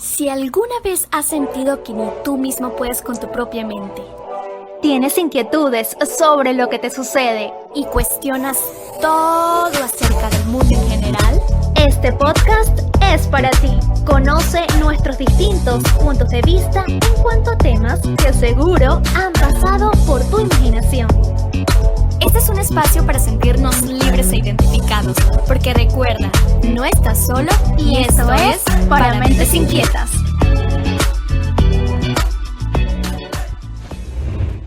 Si alguna vez has sentido que ni tú mismo puedes con tu propia mente, tienes inquietudes sobre lo que te sucede y cuestionas todo acerca del mundo en general, este podcast es para ti. Conoce nuestros distintos puntos de vista en cuanto a temas que seguro han pasado por tu imaginación. Este es un espacio para sentirnos libres e identificados, porque recuerda, no estás solo y esto es Para Mentes Inquietas.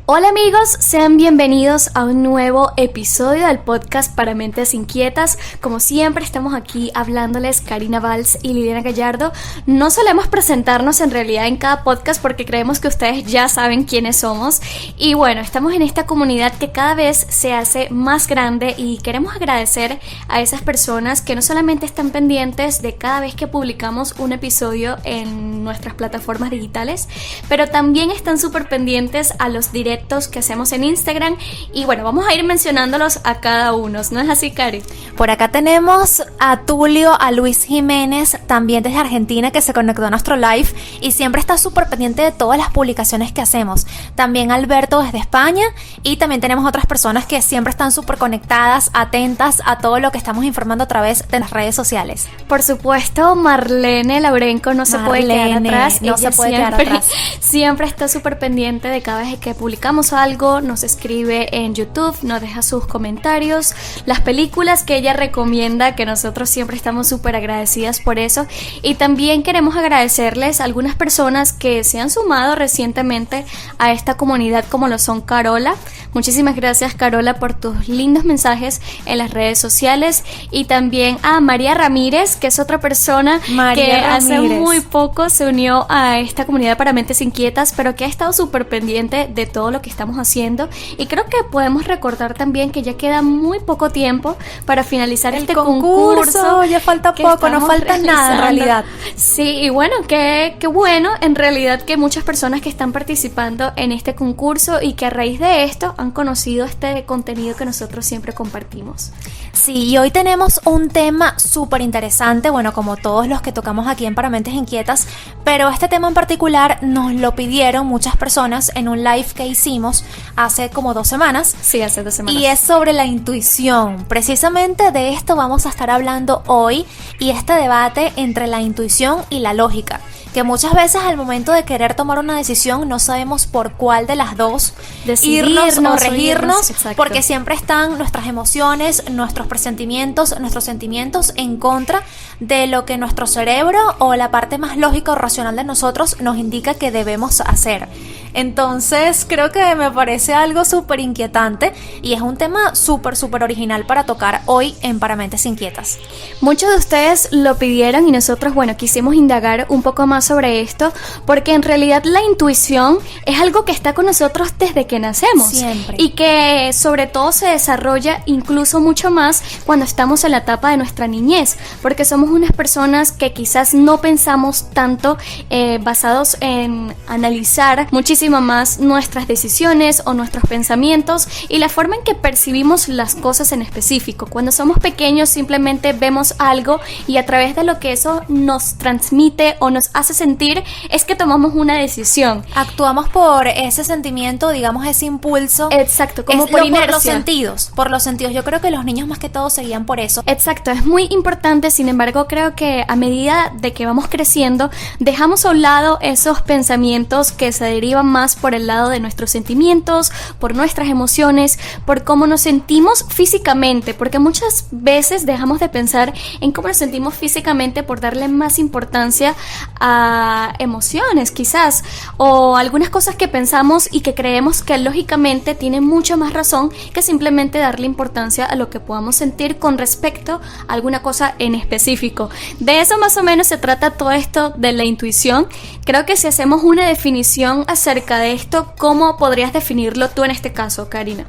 Hola amigos, sean bienvenidos a un nuevo episodio del podcast Para Mentes Inquietas. Como siempre estamos aquí hablándoles Karina Valls y Liliana Gallardo. No solemos presentarnos en realidad en cada podcast porque creemos que ustedes ya saben quiénes somos. Y bueno, estamos en esta comunidad que cada vez se hace más grande y queremos agradecer a esas personas que no solamente están pendientes de cada vez que publicamos un episodio en nuestras plataformas digitales, pero también están súper pendientes a los directos que hacemos en Instagram. Y bueno, vamos a ir mencionándolos a cada uno, ¿no es así, Cari? Por acá tenemos a Tulio, a Luis Jiménez, también desde Argentina, que se conectó a nuestro live y siempre está súper pendiente de todas las publicaciones que hacemos. También Alberto desde España, y también tenemos otras personas que siempre están súper conectadas, atentas a todo lo que estamos informando a través de las redes sociales. Por supuesto, Marlene Laurenco no se puede quedar atrás. No se puede quedar atrás. Siempre está súper pendiente de cada vez que publicamos algo, nos escribe en YouTube, nos deja sus comentarios, las películas que ella recomienda, que nosotros siempre estamos súper agradecidas por eso. Y también queremos agradecerles a algunas personas que se han sumado recientemente a esta comunidad, como lo son Carola. Muchísimas gracias, Carola, por tus lindos mensajes en las redes sociales. Y también a María Ramírez, que es otra persona hace muy poco se unió a esta comunidad Para Mentes Inquietas, pero que ha estado súper pendiente de todo lo que estamos haciendo. Y creo que podemos recordar también que ya queda muy poco tiempo para finalizar este concurso. Ya falta poco, no falta nada en realidad. Sí, y bueno, qué bueno en realidad que muchas personas que están participando en este concurso y que a raíz de esto han conocido este contenido que nosotros siempre compartimos. Sí, y hoy tenemos un tema súper interesante, bueno, como todos los que tocamos aquí en Para Mentes Inquietas, pero este tema en particular nos lo pidieron muchas personas en un live que hicimos hace como 2 semanas. Sí, hace 2 semanas. Y es sobre la intuición. Precisamente de esto vamos a estar hablando hoy, y este debate entre la intuición y la lógica, que muchas veces al momento de querer tomar una decisión no sabemos por cuál de las dos irnos o regirnos, porque siempre están nuestras emociones, nuestros presentimientos, nuestros sentimientos en contra de lo que nuestro cerebro o la parte más lógica o racional de nosotros nos indica que debemos hacer. Entonces creo que me parece algo súper inquietante y es un tema súper original para tocar hoy en Para Mentes Inquietas. Muchos de ustedes lo pidieron y nosotros, bueno, quisimos indagar un poco más sobre esto, porque en realidad la intuición es algo que está con nosotros desde que nacemos. Siempre. Y que sobre todo se desarrolla incluso mucho más cuando estamos en la etapa de nuestra niñez, porque somos unas personas que quizás no pensamos tanto, basados en analizar muchísimo más nuestras decisiones o nuestros pensamientos y la forma en que percibimos las cosas en específico. Cuando somos pequeños simplemente vemos algo y a través de lo que eso nos transmite o nos hace sentir es que tomamos una decisión. Actuamos por ese sentimiento, digamos ese impulso. Exacto, como por inercia. Por los sentidos. Yo creo que los niños más que todo se guían por eso. Exacto, es muy importante. Sin embargo, creo que a medida de que vamos creciendo, dejamos a un lado esos pensamientos que se derivan más por el lado de nuestros sentimientos, por nuestras emociones, por cómo nos sentimos físicamente, porque muchas veces dejamos de pensar en cómo nos sentimos físicamente por darle más importancia a emociones quizás, o algunas cosas que pensamos y que creemos que lógicamente tienen mucho más razón que simplemente darle importancia a lo que podamos sentir con respecto a alguna cosa en específico. De eso más o menos se trata todo esto de la intuición. Creo que si hacemos una definición acerca de esto, ¿cómo podrías definirlo tú en este caso, Karina?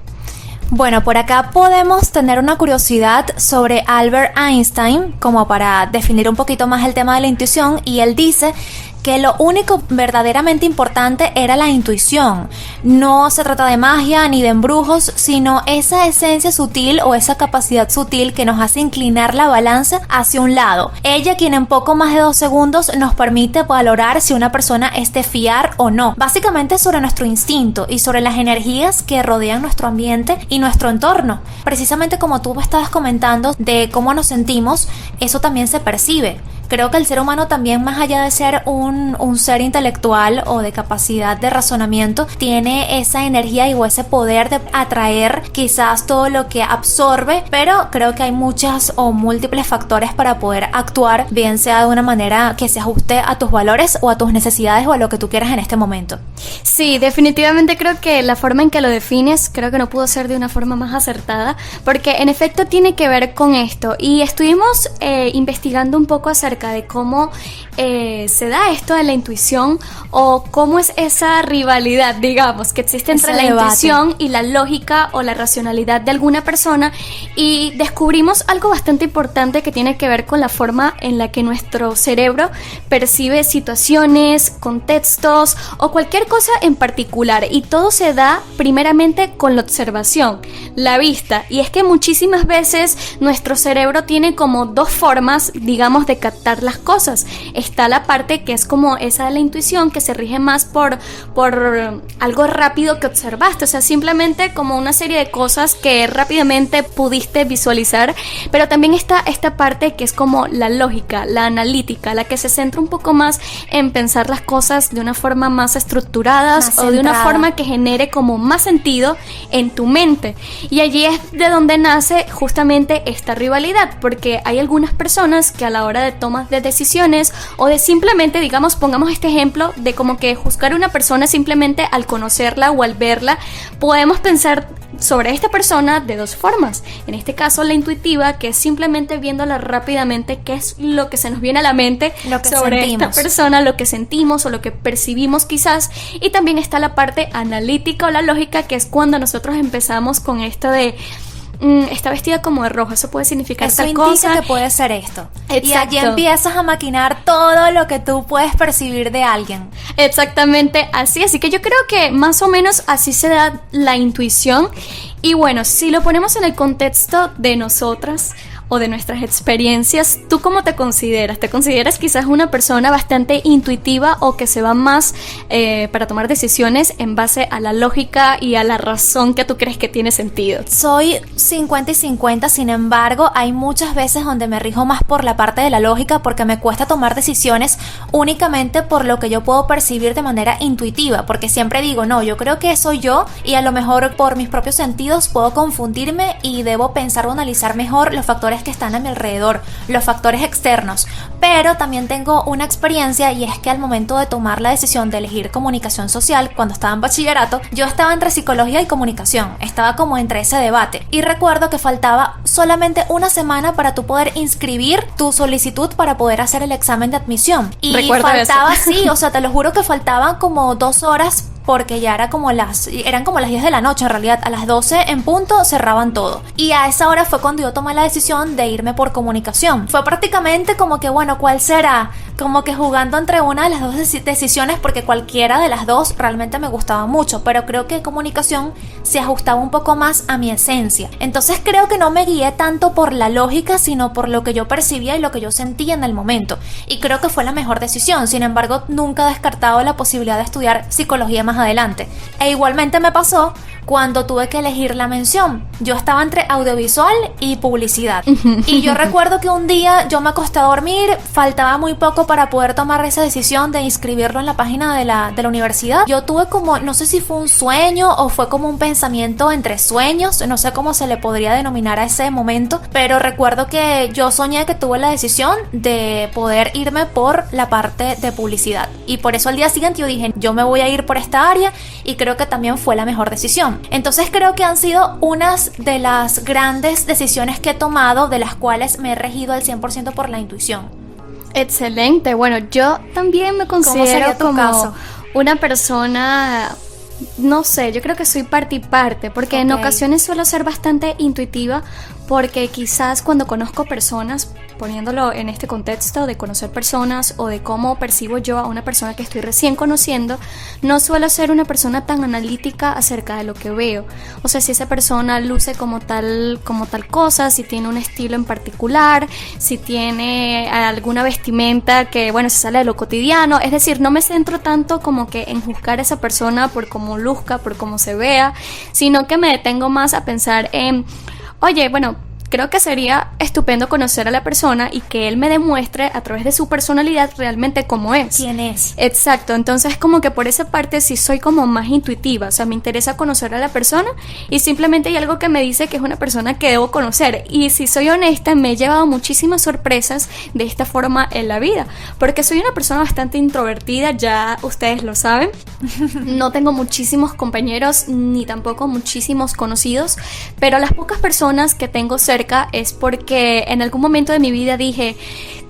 Bueno, por acá podemos tener una curiosidad sobre Albert Einstein, como para definir un poquito más el tema de la intuición, y él dice que lo único verdaderamente importante era la intuición. No se trata de magia ni de embrujos, sino esa esencia sutil o esa capacidad sutil que nos hace inclinar la balanza hacia un lado. Ella quien en poco más de 2 segundos nos permite valorar si una persona es de fiar o no. Básicamente sobre nuestro instinto y sobre las energías que rodean nuestro ambiente y nuestro entorno. Precisamente como tú estabas comentando de cómo nos sentimos, eso también se percibe. Creo que el ser humano también, más allá de ser un ser intelectual o de capacidad de razonamiento, tiene esa energía o ese poder de atraer quizás todo lo que absorbe, pero creo que hay muchas o múltiples factores para poder actuar, bien sea de una manera que se ajuste a tus valores o a tus necesidades o a lo que tú quieras en este momento. Sí, definitivamente creo que la forma en que lo defines, creo que no pudo ser de una forma más acertada, porque en efecto tiene que ver con esto. Y estuvimos investigando un poco acerca de cómo se da esto de la intuición o cómo es esa rivalidad, digamos, que existe entre la intuición y la lógica o la racionalidad de alguna persona, y descubrimos algo bastante importante que tiene que ver con la forma en la que nuestro cerebro percibe situaciones, contextos o cualquier cosa en particular, y todo se da primeramente con la observación, la vista. Y es que muchísimas veces nuestro cerebro tiene como 2 formas, digamos, de captar las cosas. Está la parte que es como esa de la intuición, que se rige más por algo rápido que observaste, o sea, simplemente como una serie de cosas que rápidamente pudiste visualizar. Pero también está esta parte que es como la lógica, la analítica, la que se centra un poco más en pensar las cosas de una forma más estructuradas o de una forma que genere como más sentido en tu mente. Y allí es de donde nace justamente esta rivalidad, porque hay algunas personas que a la hora de tomar de decisiones o de simplemente, digamos, pongamos este ejemplo de como que juzgar a una persona simplemente al conocerla o al verla, podemos pensar sobre esta persona de 2 formas. En este caso la intuitiva, que es simplemente viéndola rápidamente qué es lo que se nos viene a la mente sobre esta persona, lo que sentimos o lo que percibimos quizás. Y también está la parte analítica o la lógica, que es cuando nosotros empezamos con esto de está vestida como de rojo, eso puede significar eso tal cosa. Eso indica que puede ser esto. Exacto. Y allí empiezas a maquinar todo lo que tú puedes percibir de alguien. Exactamente así que yo creo que más o menos así se da la intuición. Y bueno, si lo ponemos en el contexto de nosotras o de nuestras experiencias, ¿tú cómo te consideras? ¿Te consideras quizás una persona bastante intuitiva o que se va más para tomar decisiones en base a la lógica y a la razón que tú crees que tiene sentido? Soy 50 y 50, sin embargo, hay muchas veces donde me rijo más por la parte de la lógica, porque me cuesta tomar decisiones únicamente por lo que yo puedo percibir de manera intuitiva, porque siempre digo, no, yo creo que soy yo, y a lo mejor por mis propios sentidos puedo confundirme y debo pensar o analizar mejor los factores que están a mi alrededor, los factores externos. Pero también tengo una experiencia, y es que al momento de tomar la decisión de elegir comunicación social, cuando estaba en bachillerato, yo estaba entre psicología y comunicación, estaba como entre ese debate, y recuerdo que faltaba solamente una semana para tú poder inscribir tu solicitud para poder hacer el examen de admisión, y recuerdo faltaba eso. Sí, o sea, te lo juro que faltaban como 2 horas, porque ya eran como las 10 de la noche en realidad. A las 12 en punto cerraban todo, y a esa hora fue cuando yo tomé la decisión de irme por comunicación. Fue prácticamente como que, bueno, ¿cuál será? Como que jugando entre una de las 2 decisiones, porque cualquiera de las 2 realmente me gustaba mucho, pero creo que comunicación se ajustaba un poco más a mi esencia. Entonces creo que no me guié tanto por la lógica, sino por lo que yo percibía y lo que yo sentía en el momento, y creo que fue la mejor decisión. Sin embargo, nunca he descartado la posibilidad de estudiar psicología más adelante. E igualmente me pasó cuando tuve que elegir la mención. Yo estaba entre audiovisual y publicidad. Y yo recuerdo que un día yo me acosté a dormir, faltaba muy poco para poder tomar esa decisión de inscribirlo en la página de la universidad. Yo tuve como, no sé si fue un sueño o fue como un pensamiento entre sueños, no sé cómo se le podría denominar a ese momento, pero recuerdo que yo soñé que tuve la decisión de poder irme por la parte de publicidad. Y por eso al día siguiente yo dije, yo me voy a ir por esta área, y creo que también fue la mejor decisión. Entonces creo que han sido unas de las grandes decisiones que he tomado, de las cuales me he regido al 100% por la intuición. Excelente. Bueno, yo también me considero como una persona, no sé, yo creo que soy parte y parte, porque en ocasiones suelo ser bastante intuitiva, porque quizás cuando conozco personas poniéndolo en este contexto de conocer personas o de cómo percibo yo a una persona que estoy recién conociendo, no suelo ser una persona tan analítica acerca de lo que veo. O sea, si esa persona luce como tal cosa, si tiene un estilo en particular, si tiene alguna vestimenta que, bueno, se sale de lo cotidiano. Es decir, no me centro tanto como que en juzgar a esa persona por cómo luzca, por cómo se vea, sino que me detengo más a pensar en, oye, bueno, creo que sería estupendo conocer a la persona y que él me demuestre a través de su personalidad realmente cómo es. ¿Quién es? Exacto, entonces como que por esa parte sí soy como más intuitiva, o sea, me interesa conocer a la persona y simplemente hay algo que me dice que es una persona que debo conocer. Y si soy honesta, me he llevado muchísimas sorpresas de esta forma en la vida, porque soy una persona bastante introvertida, ya ustedes lo saben. No tengo muchísimos compañeros ni tampoco muchísimos conocidos, pero las pocas personas que tengo cerca es porque en algún momento de mi vida dije,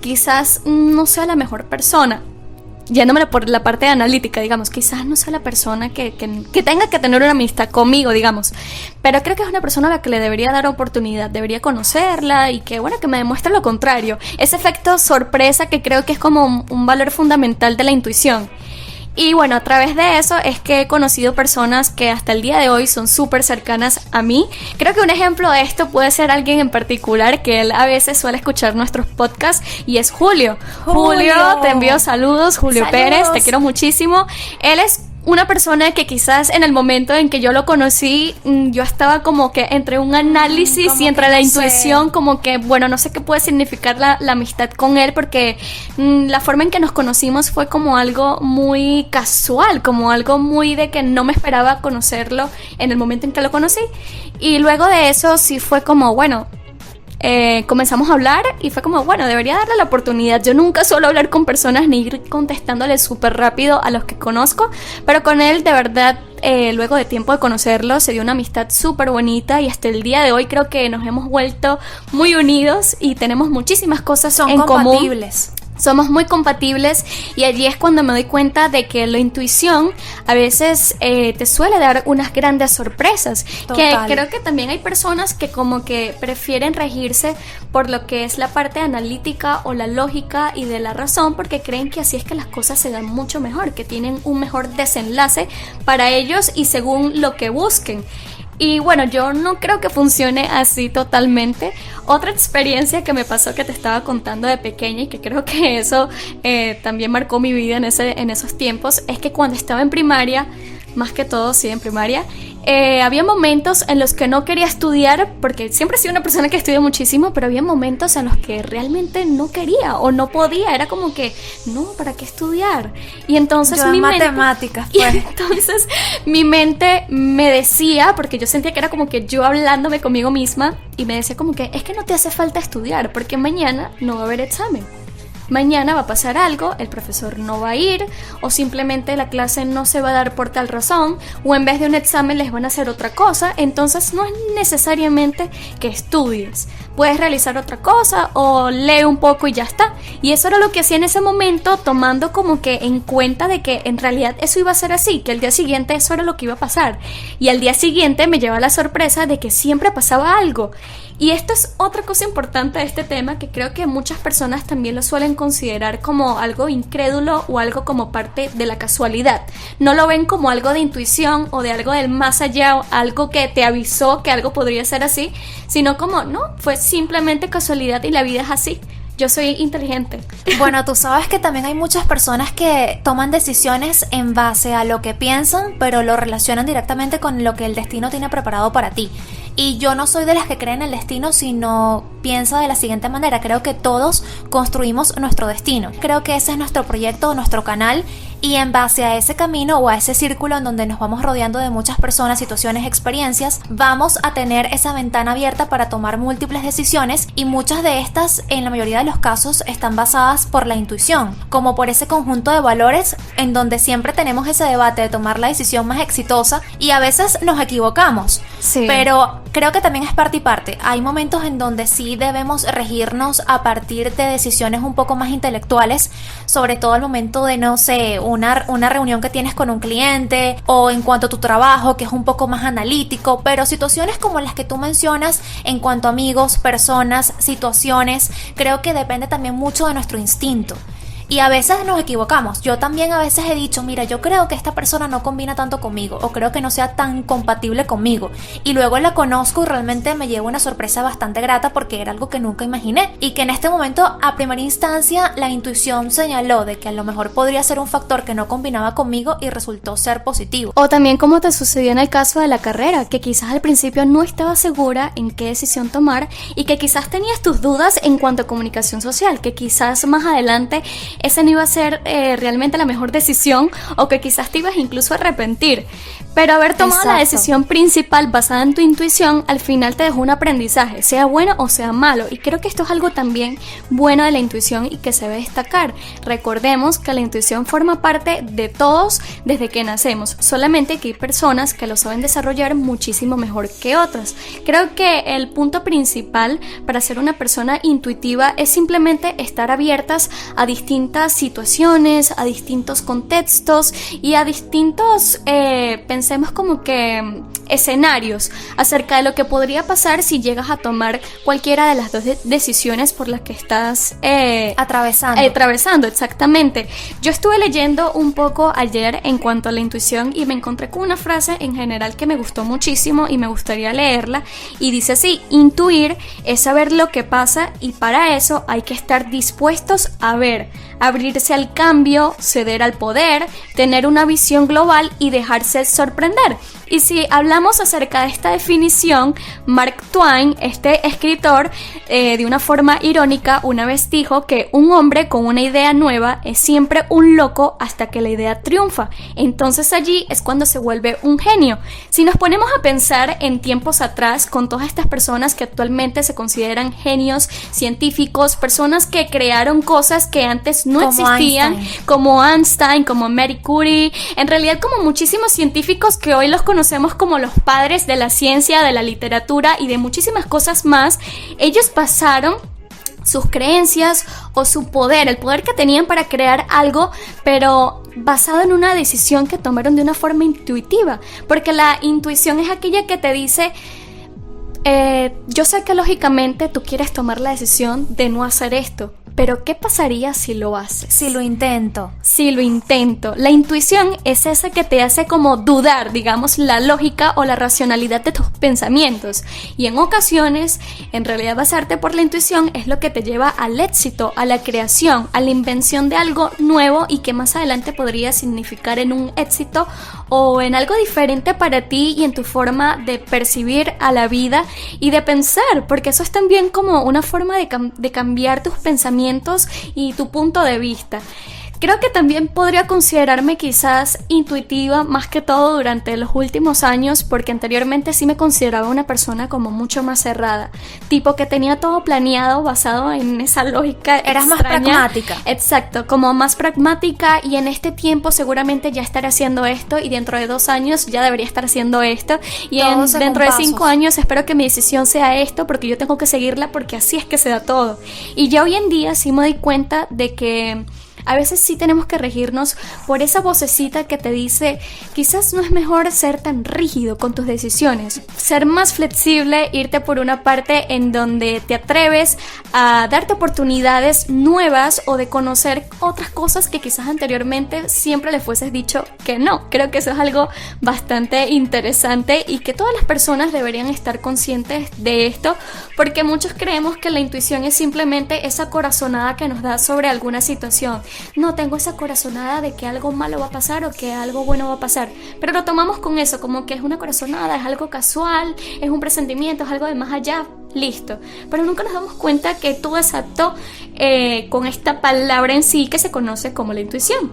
quizás no sea la mejor persona, yéndome por la parte analítica, digamos, quizás no sea la persona que tenga que tener una amistad conmigo, digamos, pero creo que es una persona a la que le debería dar oportunidad, debería conocerla y que, bueno, que me demuestre lo contrario, ese efecto sorpresa que creo que es como un valor fundamental de la intuición. Y bueno, a través de eso es que he conocido personas que hasta el día de hoy son súper cercanas a mí. Creo que un ejemplo de esto puede ser alguien en particular que él a veces suele escuchar nuestros podcasts y es Julio. Julio, te envío saludos, Julio Pérez, te quiero muchísimo. Él es una persona que quizás en el momento en que yo lo conocí, yo estaba como que entre un análisis y entre la intuición, como que, bueno, no sé qué puede significar la amistad con él, porque la forma en que nos conocimos fue como algo muy casual, como algo muy de que no me esperaba conocerlo en el momento en que lo conocí. Y luego de eso sí fue como, bueno, comenzamos a hablar y fue como, bueno, debería darle la oportunidad. Yo nunca suelo hablar con personas ni ir contestándole súper rápido a los que conozco, pero con él de verdad, luego de tiempo de conocerlo, se dio una amistad súper bonita y hasta el día de hoy creo que nos hemos vuelto muy unidos y tenemos muchísimas cosas en común. Son compatibles. Somos muy compatibles y allí es cuando me doy cuenta de que la intuición a veces te suele dar unas grandes sorpresas. Total. Que creo que también hay personas que como que prefieren regirse por lo que es la parte analítica o la lógica y de la razón, porque creen que así es que las cosas se dan mucho mejor, que tienen un mejor desenlace para ellos y según lo que busquen. Y bueno, yo no creo que funcione así totalmente. Otra experiencia que me pasó que te estaba contando de pequeña y que creo que eso también marcó mi vida en esos tiempos, es que cuando estaba en primaria, más que todo sí en primaria, había momentos en los que no quería estudiar, porque siempre he sido una persona que estudia muchísimo, pero había momentos en los que realmente no quería o no podía, era como que, no, ¿para qué estudiar? Y entonces matemáticas, pues. Y entonces mi mente me decía, porque yo sentía que era como que yo hablándome conmigo misma, y me decía como que, es que no te hace falta estudiar, porque mañana no va a haber examen. Mañana va a pasar algo, el profesor no va a ir, o simplemente la clase no se va a dar por tal razón, o en vez de un examen les van a hacer otra cosa, entonces no es necesariamente que estudies. Puedes realizar otra cosa o lee un poco y ya está. Y eso era lo que hacía en ese momento, tomando como que en cuenta de que en realidad eso iba a ser así, que el día siguiente eso era lo que iba a pasar. Y al día siguiente me llevaba la sorpresa de que siempre pasaba algo. Y esto es otra cosa importante de este tema, que creo que muchas personas también lo suelen considerar como algo incrédulo o algo como parte de la casualidad. No lo ven como algo de intuición o de algo del más allá, o algo que te avisó que algo podría ser así, sino como, no, fue simplemente casualidad y la vida es así. Yo soy inteligente. Bueno, tú sabes que también hay muchas personas que toman decisiones en base a lo que piensan, pero lo relacionan directamente con lo que el destino tiene preparado para ti. Y yo no soy de las que creen en el destino, sino pienso de la siguiente manera: creo que todos construimos nuestro destino. Creo que ese es nuestro proyecto, nuestro canal, y en base a ese camino o a ese círculo en donde nos vamos rodeando de muchas personas, situaciones, experiencias, vamos a tener esa ventana abierta para tomar múltiples decisiones, y muchas de estas, en la mayoría de los casos, están basadas por la intuición, como por ese conjunto de valores en donde siempre tenemos ese debate de tomar la decisión más exitosa y a veces nos equivocamos. Sí. Pero Creo que también es parte y parte. Hay momentos en donde sí debemos regirnos a partir de decisiones un poco más intelectuales, sobre todo al momento de, no sé, una reunión que tienes con un cliente, o en cuanto a tu trabajo, que es un poco más analítico, pero situaciones como las que tú mencionas en cuanto a amigos, personas, situaciones, creo que depende también mucho de nuestro instinto. Y a veces nos equivocamos. Yo también a veces he dicho, mira, yo creo que esta persona no combina tanto conmigo, o creo que no sea tan compatible conmigo. Y luego la conozco y realmente me llevo una sorpresa bastante grata porque era algo que nunca imaginé. Y que en este momento, a primera instancia, la intuición señaló de que a lo mejor podría ser un factor que no combinaba conmigo y resultó ser positivo. O también como te sucedió en el caso de la carrera, que quizás al principio no estabas segura en qué decisión tomar y que quizás tenías tus dudas en cuanto a comunicación social, que quizás más adelante esa no iba a ser realmente la mejor decisión, o que quizás te ibas incluso a arrepentir. Pero haber tomado la decisión principal basada en tu intuición al final te dejó un aprendizaje, sea bueno o sea malo. Y creo que esto es algo también bueno de la intuición y que se debe destacar. Recordemos que la intuición forma parte de todos desde que nacemos, solamente que hay personas que lo saben desarrollar muchísimo mejor que otras. Creo que el punto principal para ser una persona intuitiva es simplemente estar abiertas a distintas situaciones, a distintos contextos y a distintos pensemos como que escenarios acerca de lo que podría pasar si llegas a tomar cualquiera de las dos decisiones por las que estás atravesando, exactamente. Yo estuve leyendo un poco ayer en cuanto a la intuición y me encontré con una frase en general que me gustó muchísimo y me gustaría leerla, y dice así: intuir es saber lo que pasa, y para eso hay que estar dispuestos a ver, abrirse al cambio, ceder al poder, tener una visión global y dejarse sorprender. Y si hablamos acerca de esta definición, Mark Twain, este escritor, de una forma irónica, una vez dijo que un hombre con una idea nueva es siempre un loco hasta que la idea triunfa. Entonces allí es cuando se vuelve un genio. Si nos ponemos a pensar en tiempos atrás, con todas estas personas que actualmente se consideran genios científicos, personas que crearon cosas que antes no existían, como Einstein, como Marie Curie, en realidad como muchísimos científicos que hoy los conocemos como los padres de la ciencia, de la literatura y de muchísimas cosas más, ellos basaron sus creencias o su poder, el poder que tenían para crear algo, pero basado en una decisión que tomaron de una forma intuitiva, porque la intuición es aquella que te dice: yo sé que lógicamente tú quieres tomar la decisión de no hacer esto, pero ¿qué pasaría si lo haces? Si lo intento. La intuición es esa que te hace como dudar, digamos, la lógica o la racionalidad de tus pensamientos. Y en ocasiones, en realidad basarte por la intuición es lo que te lleva al éxito, a la creación, a la invención de algo nuevo y que más adelante podría significar en un éxito o en algo diferente para ti y en tu forma de percibir a la vida y de pensar, porque eso es también como una forma de cambiar tus pensamientos y tu punto de vista. Creo que también podría considerarme quizás intuitiva más que todo durante los últimos años, porque anteriormente sí me consideraba una persona como mucho más cerrada, tipo que tenía todo planeado basado en esa lógica. Eras extraña. más pragmática. Exacto, como más pragmática, y en este tiempo seguramente ya estaré haciendo esto y dentro de 2 años ya debería estar haciendo esto y dentro de 5 años espero que mi decisión sea esto porque yo tengo que seguirla porque así es que se da todo. Y ya hoy en día sí me doy cuenta de que a veces sí tenemos que regirnos por esa vocecita que te dice: quizás no es mejor ser tan rígido con tus decisiones, ser más flexible, irte por una parte en donde te atreves a darte oportunidades nuevas o de conocer otras cosas que quizás anteriormente siempre le fueses dicho que no. Creo que eso es algo bastante interesante y que todas las personas deberían estar conscientes de esto, porque muchos creemos que la intuición es simplemente esa corazonada que nos da sobre alguna situación. No, tengo esa corazonada de que algo malo va a pasar o que algo bueno va a pasar, pero lo tomamos con eso, como que es una corazonada, es algo casual, es un presentimiento, es algo de más allá, listo. Pero nunca nos damos cuenta que todo es apto con esta palabra en sí que se conoce como la intuición.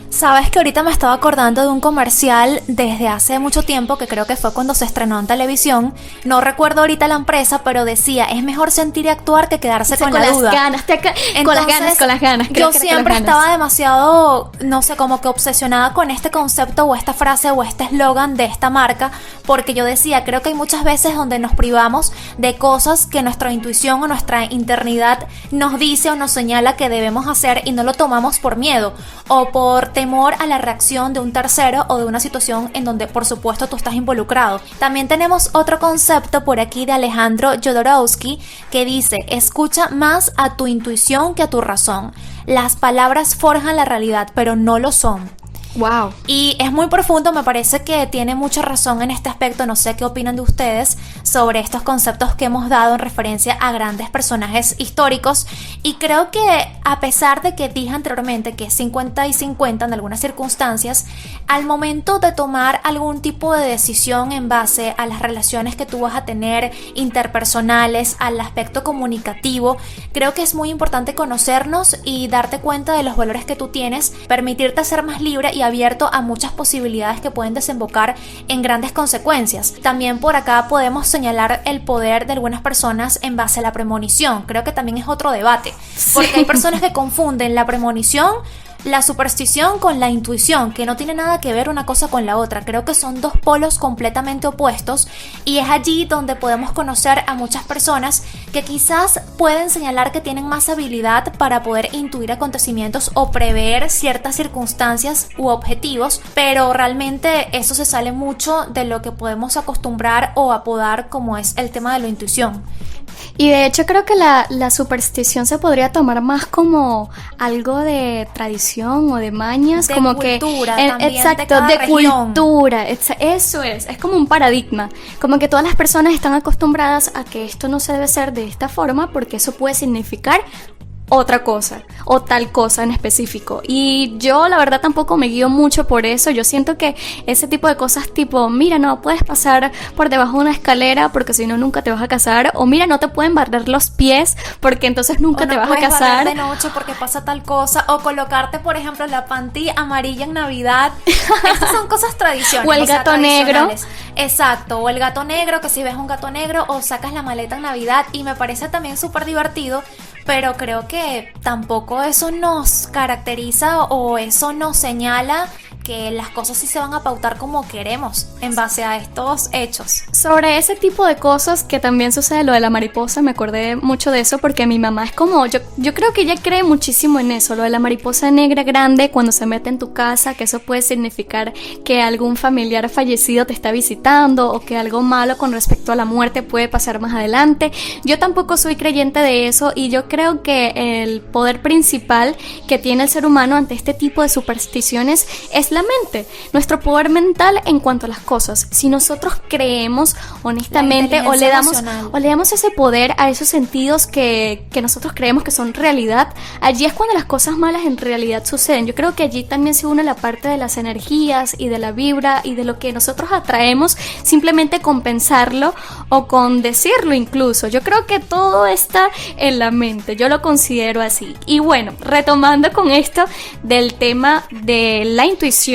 Sabes que ahorita me estaba acordando de un comercial desde hace mucho tiempo, que creo que fue cuando se estrenó en televisión. No recuerdo ahorita la empresa, pero decía, es mejor sentir y actuar que quedarse con la duda. Con las ganas. Yo siempre estaba demasiado, no sé, como que obsesionada con este concepto o esta frase o este eslogan de esta marca, porque yo decía, creo que hay muchas veces donde nos privamos de cosas que nuestra intuición o nuestra internidad nos dice o nos señala que debemos hacer y no lo tomamos por miedo o por temor a la reacción de un tercero o de una situación en donde por supuesto tú estás involucrado. También tenemos otro concepto por aquí de Alejandro Jodorowsky que dice, escucha más a tu intuición que a tu razón. Las palabras forjan la realidad, pero no lo son. Wow. Y es muy profundo, me parece que tiene mucha razón en este aspecto. No sé qué opinan de ustedes sobre estos conceptos que hemos dado en referencia a grandes personajes históricos. Y creo que a pesar de que dije anteriormente que es 50 y 50 en algunas circunstancias, al momento de tomar algún tipo de decisión en base a las relaciones que tú vas a tener interpersonales, al aspecto comunicativo, creo que es muy importante conocernos y darte cuenta de los valores que tú tienes, permitirte ser más libre y abierto a muchas posibilidades que pueden desembocar en grandes consecuencias. También por acá podemos señalar el poder de algunas personas en base a la premonición. Creo que también es otro debate, porque hay personas que confunden la premonición, la superstición con la intuición, que no tiene nada que ver una cosa con la otra. Creo que son dos polos completamente opuestos y es allí donde podemos conocer a muchas personas que quizás pueden señalar que tienen más habilidad para poder intuir acontecimientos o prever ciertas circunstancias u objetivos, pero realmente eso se sale mucho de lo que podemos acostumbrar o apodar como es el tema de la intuición. Y de hecho creo que la superstición se podría tomar más como algo de tradición o de mañas, de como cultura, que también, exacto, de cada de región. cultura, eso es como un paradigma, como que todas las personas están acostumbradas a que esto no se debe ser de esta forma porque eso puede significar otra cosa o tal cosa en específico. Y yo la verdad tampoco me guío mucho por eso. Yo siento que ese tipo de cosas tipo, mira, no puedes pasar por debajo de una escalera porque si no nunca te vas a casar, o mira, no te pueden barrer los pies porque entonces nunca te vas a casar, de noche porque pasa tal cosa, o colocarte por ejemplo la panty amarilla en Navidad. Estas son cosas tradicionales. O el gato negro. Exacto, o el gato negro, que si ves un gato negro o sacas la maleta en Navidad, y me parece también súper divertido. Pero creo que tampoco eso nos caracteriza o eso nos señala que las cosas sí se van a pautar como queremos en base a estos hechos. Sobre ese tipo de cosas que también sucede, lo de la mariposa, me acordé mucho de eso porque mi mamá es como, yo creo que ella cree muchísimo en eso, lo de la mariposa negra grande cuando se mete en tu casa, que eso puede significar que algún familiar fallecido te está visitando o que algo malo con respecto a la muerte puede pasar más adelante. Yo tampoco soy creyente de eso y yo creo que el poder principal que tiene el ser humano ante este tipo de supersticiones es la mente, nuestro poder mental en cuanto a las cosas. Si nosotros creemos honestamente o le damos ese poder a esos sentidos que nosotros creemos que son realidad, allí es cuando las cosas malas en realidad suceden. Yo creo que allí también se une la parte de las energías y de la vibra y de lo que nosotros atraemos, simplemente con pensarlo o con decirlo incluso. Yo creo que todo está en la mente, yo lo considero así. Y bueno, retomando con esto del tema de la intuición,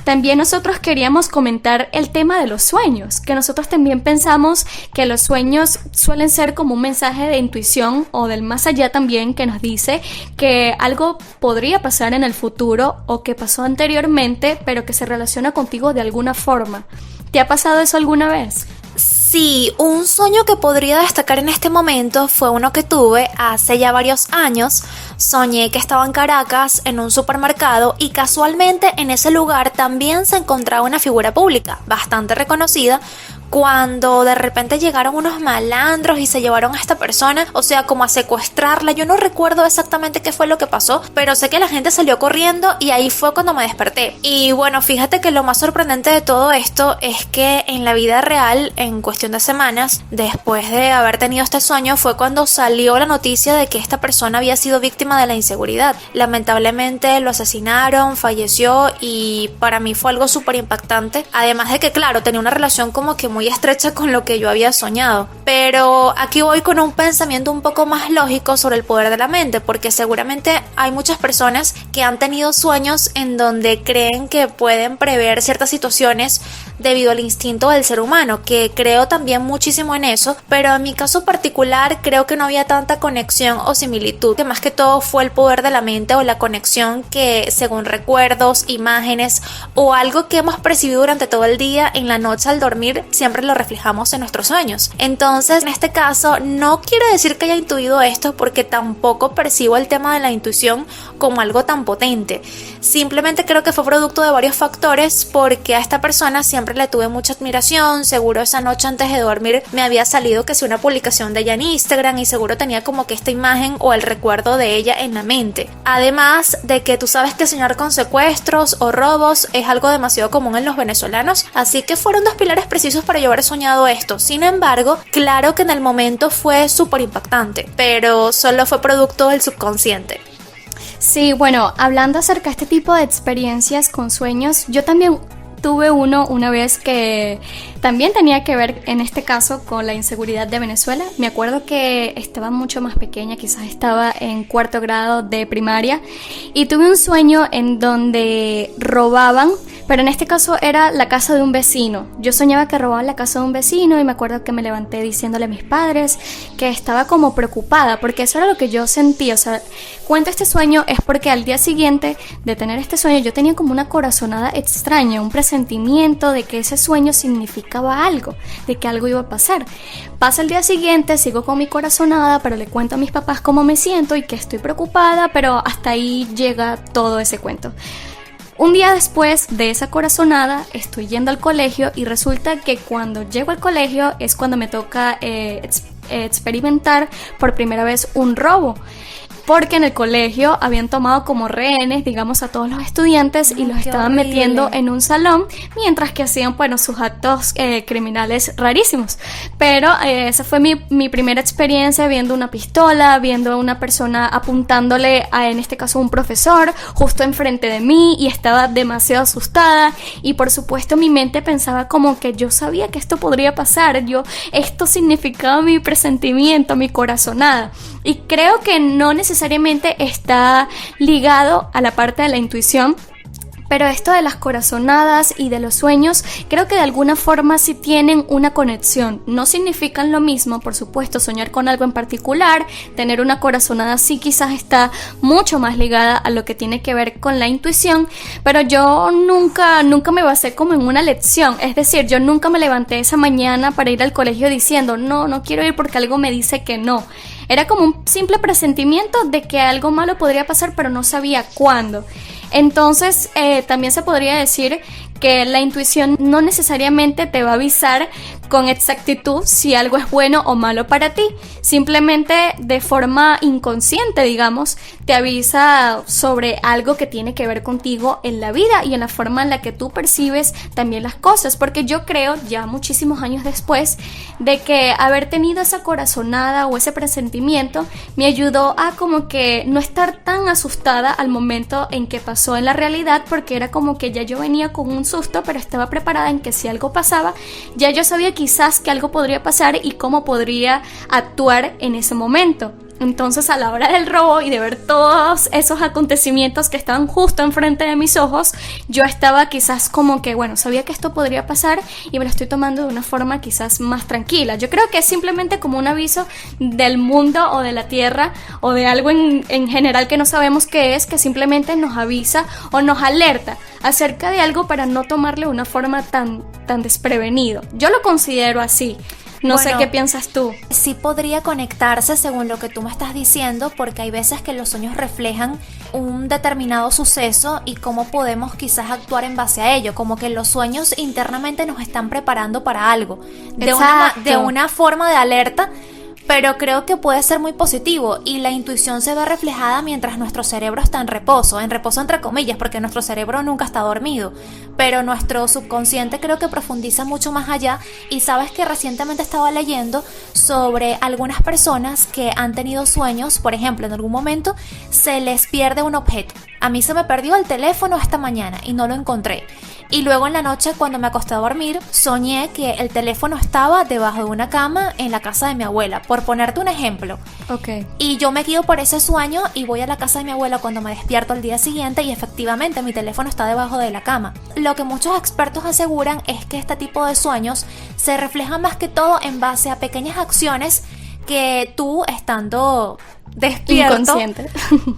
también nosotros queríamos comentar el tema de los sueños, que nosotros también pensamos que los sueños suelen ser como un mensaje de intuición o del más allá también, que nos dice que algo podría pasar en el futuro o que pasó anteriormente, pero que se relaciona contigo de alguna forma. ¿Te ha pasado eso alguna vez? Sí, un sueño que podría destacar en este momento fue uno que tuve hace ya varios años. Soñé que estaba en Caracas en un supermercado y casualmente en ese lugar también se encontraba una figura pública bastante reconocida, cuando de repente llegaron unos malandros y se llevaron a esta persona, o sea, como a secuestrarla. Yo no recuerdo exactamente qué fue lo que pasó, pero sé que la gente salió corriendo y ahí fue cuando me desperté. Y bueno, fíjate que lo más sorprendente de todo esto es que en la vida real, en cuestión de semanas después de haber tenido este sueño, fue cuando salió la noticia de que esta persona había sido víctima víctima de la inseguridad. Lamentablemente lo asesinaron, falleció y para mí fue algo súper impactante. Además de que, claro, tenía una relación como que muy estrecha con lo que yo había soñado. Pero aquí voy con un pensamiento un poco más lógico sobre el poder de la mente, porque seguramente hay muchas personas que han tenido sueños en donde creen que pueden prever ciertas situaciones debido al instinto del ser humano, que creo también muchísimo en eso, pero en mi caso particular creo que no había tanta conexión o similitud, que más que todo fue el poder de la mente o la conexión que, según recuerdos, imágenes o algo que hemos percibido durante todo el día, en la noche al dormir siempre lo reflejamos en nuestros sueños. Entonces, en este caso no quiero decir que haya intuido esto, porque tampoco percibo el tema de la intuición como algo tan potente. Simplemente creo que fue producto de varios factores, porque a esta persona siempre le tuve mucha admiración. Seguro esa noche antes de dormir me había salido que sí una publicación de ella en Instagram y seguro tenía como que esta imagen o el recuerdo de ella en la mente. Además de que tú sabes que soñar con secuestros o robos es algo demasiado común en los venezolanos, así que fueron dos pilares precisos para yo haber soñado esto. Sin embargo, claro que en el momento fue súper impactante, pero solo fue producto del subconsciente. Sí, bueno, hablando acerca de este tipo de experiencias con sueños, yo también tuve uno una vez que también tenía que ver, en este caso, con la inseguridad de Venezuela. Me acuerdo que estaba mucho más pequeña, quizás estaba en 4º grado de primaria, y tuve un sueño en donde robaban, pero en este caso era la casa de un vecino. Yo soñaba que robaban la casa de un vecino y me acuerdo que me levanté diciéndole a mis padres que estaba como preocupada, porque eso era lo que yo sentía. O sea, cuento este sueño es porque al día siguiente de tener este sueño yo tenía como una corazonada extraña, un presentimiento de que ese sueño significaba algo, de que algo iba a pasar. Pasa el día siguiente, sigo con mi corazonada, pero le cuento a mis papás cómo me siento y que estoy preocupada, pero hasta ahí llega todo ese cuento. Un día después de esa corazonada estoy yendo al colegio y resulta que cuando llego al colegio es cuando me toca experimentar por primera vez un robo, porque en el colegio habían tomado como rehenes, digamos, a todos los estudiantes y los estaban metiendo en un salón mientras que hacían, bueno, sus actos criminales rarísimos. Pero esa fue mi primera experiencia viendo una pistola, viendo a una persona apuntándole a, en este caso, un profesor justo enfrente de mí, y estaba demasiado asustada y por supuesto mi mente pensaba como que yo sabía que esto podría pasar, esto significaba mi presentimiento, mi corazonada. Y creo que no necesariamente está ligado a la parte de la intuición, pero esto de las corazonadas y de los sueños, creo que de alguna forma sí tienen una conexión. No significan lo mismo, por supuesto, soñar con algo en particular, tener una corazonada sí quizás está mucho más ligada a lo que tiene que ver con la intuición, pero yo nunca me basé como en una lección. Es decir, yo nunca me levanté esa mañana para ir al colegio diciendo, no quiero ir porque algo me dice que no. Era como un simple presentimiento de que algo malo podría pasar, pero no sabía cuándo. Entonces, también se podría decir que la intuición no necesariamente te va a avisar con exactitud si algo es bueno o malo para ti. Simplemente de forma inconsciente, digamos, te avisa sobre algo que tiene que ver contigo en la vida y en la forma en la que tú percibes también las cosas. Porque yo creo, ya muchísimos años después, de que haber tenido esa corazonada o ese presentimiento me ayudó a como que no estar tan asustada al momento en que pasó en la realidad, porque era como que ya yo venía con un susto, pero estaba preparada en que si algo pasaba, ya yo sabía quizás que algo podría pasar y cómo podría actuar en ese momento. Entonces, a la hora del robo y de ver todos esos acontecimientos que estaban justo enfrente de mis ojos, yo estaba quizás como que, bueno, sabía que esto podría pasar y me lo estoy tomando de una forma quizás más tranquila. Yo creo que es simplemente como un aviso del mundo o de la tierra o de algo en general que no sabemos qué es, que simplemente nos avisa o nos alerta acerca de algo para no tomarle de una forma tan desprevenido. Yo lo considero así. No sé qué piensas tú. Sí podría conectarse según lo que tú me estás diciendo, porque hay veces que los sueños reflejan un determinado suceso y cómo podemos quizás actuar en base a ello, como que los sueños internamente nos están preparando para algo, de una forma de alerta, pero creo que puede ser muy positivo y la intuición se ve reflejada mientras nuestro cerebro está en reposo entre comillas, porque nuestro cerebro nunca está dormido, pero nuestro subconsciente creo que profundiza mucho más allá. Y sabes que recientemente estaba leyendo sobre algunas personas que han tenido sueños, por ejemplo, en algún momento se les pierde un objeto. A mí se me perdió el teléfono esta mañana y no lo encontré. Y luego en la noche, cuando me acosté a dormir, soñé que el teléfono estaba debajo de una cama en la casa de mi abuela, por ponerte un ejemplo. Ok. Y yo me guío por ese sueño y voy a la casa de mi abuela cuando me despierto al día siguiente y efectivamente mi teléfono está debajo de la cama. Lo que muchos expertos aseguran es que este tipo de sueños se reflejan más que todo en base a pequeñas acciones que tú, estando despierto, inconsciente,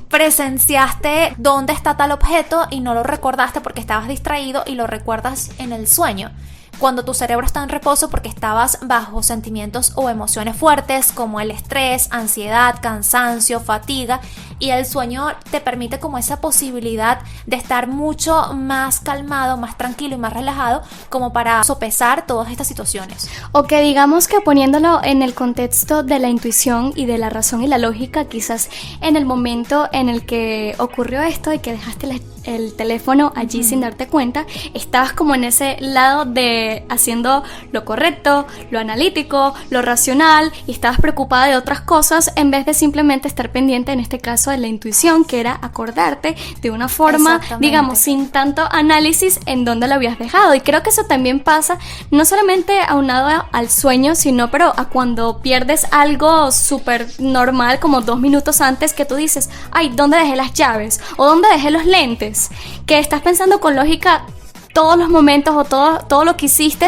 presenciaste dónde está tal objeto y no lo recordaste porque estabas distraído y lo recuerdas en el sueño. Cuando tu cerebro está en reposo porque estabas bajo sentimientos o emociones fuertes como el estrés, ansiedad, cansancio, fatiga, y el sueño te permite como esa posibilidad de estar mucho más calmado, más tranquilo y más relajado como para sopesar todas estas situaciones. O que digamos que poniéndolo en el contexto de la intuición y de la razón y la lógica, quizás en el momento en el que ocurrió esto y que dejaste el teléfono allí sin darte cuenta, estabas como en ese lado de haciendo lo correcto, lo analítico, lo racional, y estabas preocupada de otras cosas en vez de simplemente estar pendiente, en este caso de la intuición, que era acordarte de una forma, digamos, sin tanto análisis en dónde lo habías dejado. Y creo que eso también pasa no solamente aunado al sueño, sino pero a cuando pierdes algo súper normal, como 2 minutos antes, que tú dices, ay, ¿dónde dejé las llaves? ¿O dónde dejé los lentes? Que estás pensando con lógica todos los momentos o todo lo que hiciste,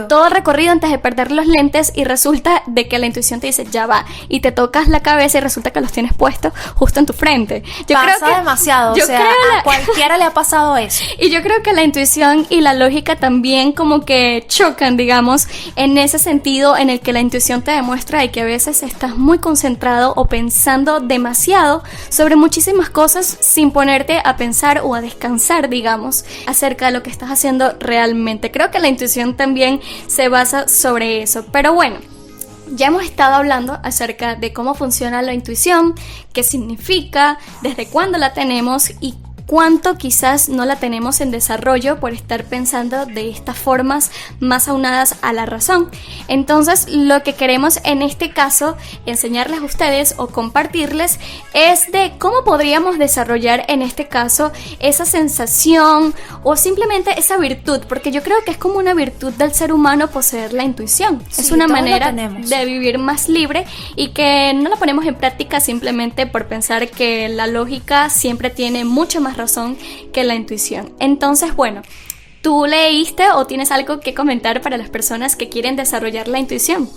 todo el recorrido antes de perder los lentes, y resulta de que la intuición te dice ya va, y te tocas la cabeza y resulta que los tienes puestos justo en tu frente. Pasa demasiado, a cualquiera le ha pasado eso. Y yo creo que la intuición y la lógica también como que chocan, digamos, en ese sentido en el que la intuición te demuestra de que a veces estás muy concentrado o pensando demasiado sobre muchísimas cosas sin ponerte a pensar o a descansar, digamos, acerca de lo que estás haciendo realmente. Creo que la intuición también se basa sobre eso. Pero bueno, ya hemos estado hablando acerca de cómo funciona la intuición, qué significa, desde cuándo la tenemos y cuánto quizás no la tenemos en desarrollo por estar pensando de estas formas más aunadas a la razón. Entonces, lo que queremos en este caso enseñarles a ustedes o compartirles es de cómo podríamos desarrollar en este caso esa sensación o simplemente esa virtud, porque yo creo que es como una virtud del ser humano poseer la intuición. Sí, es una manera de vivir más libre y que no la ponemos en práctica simplemente por pensar que la lógica siempre tiene mucho más razón que la intuición. Entonces, bueno, ¿tú leíste o tienes algo que comentar para las personas que quieren desarrollar la intuición?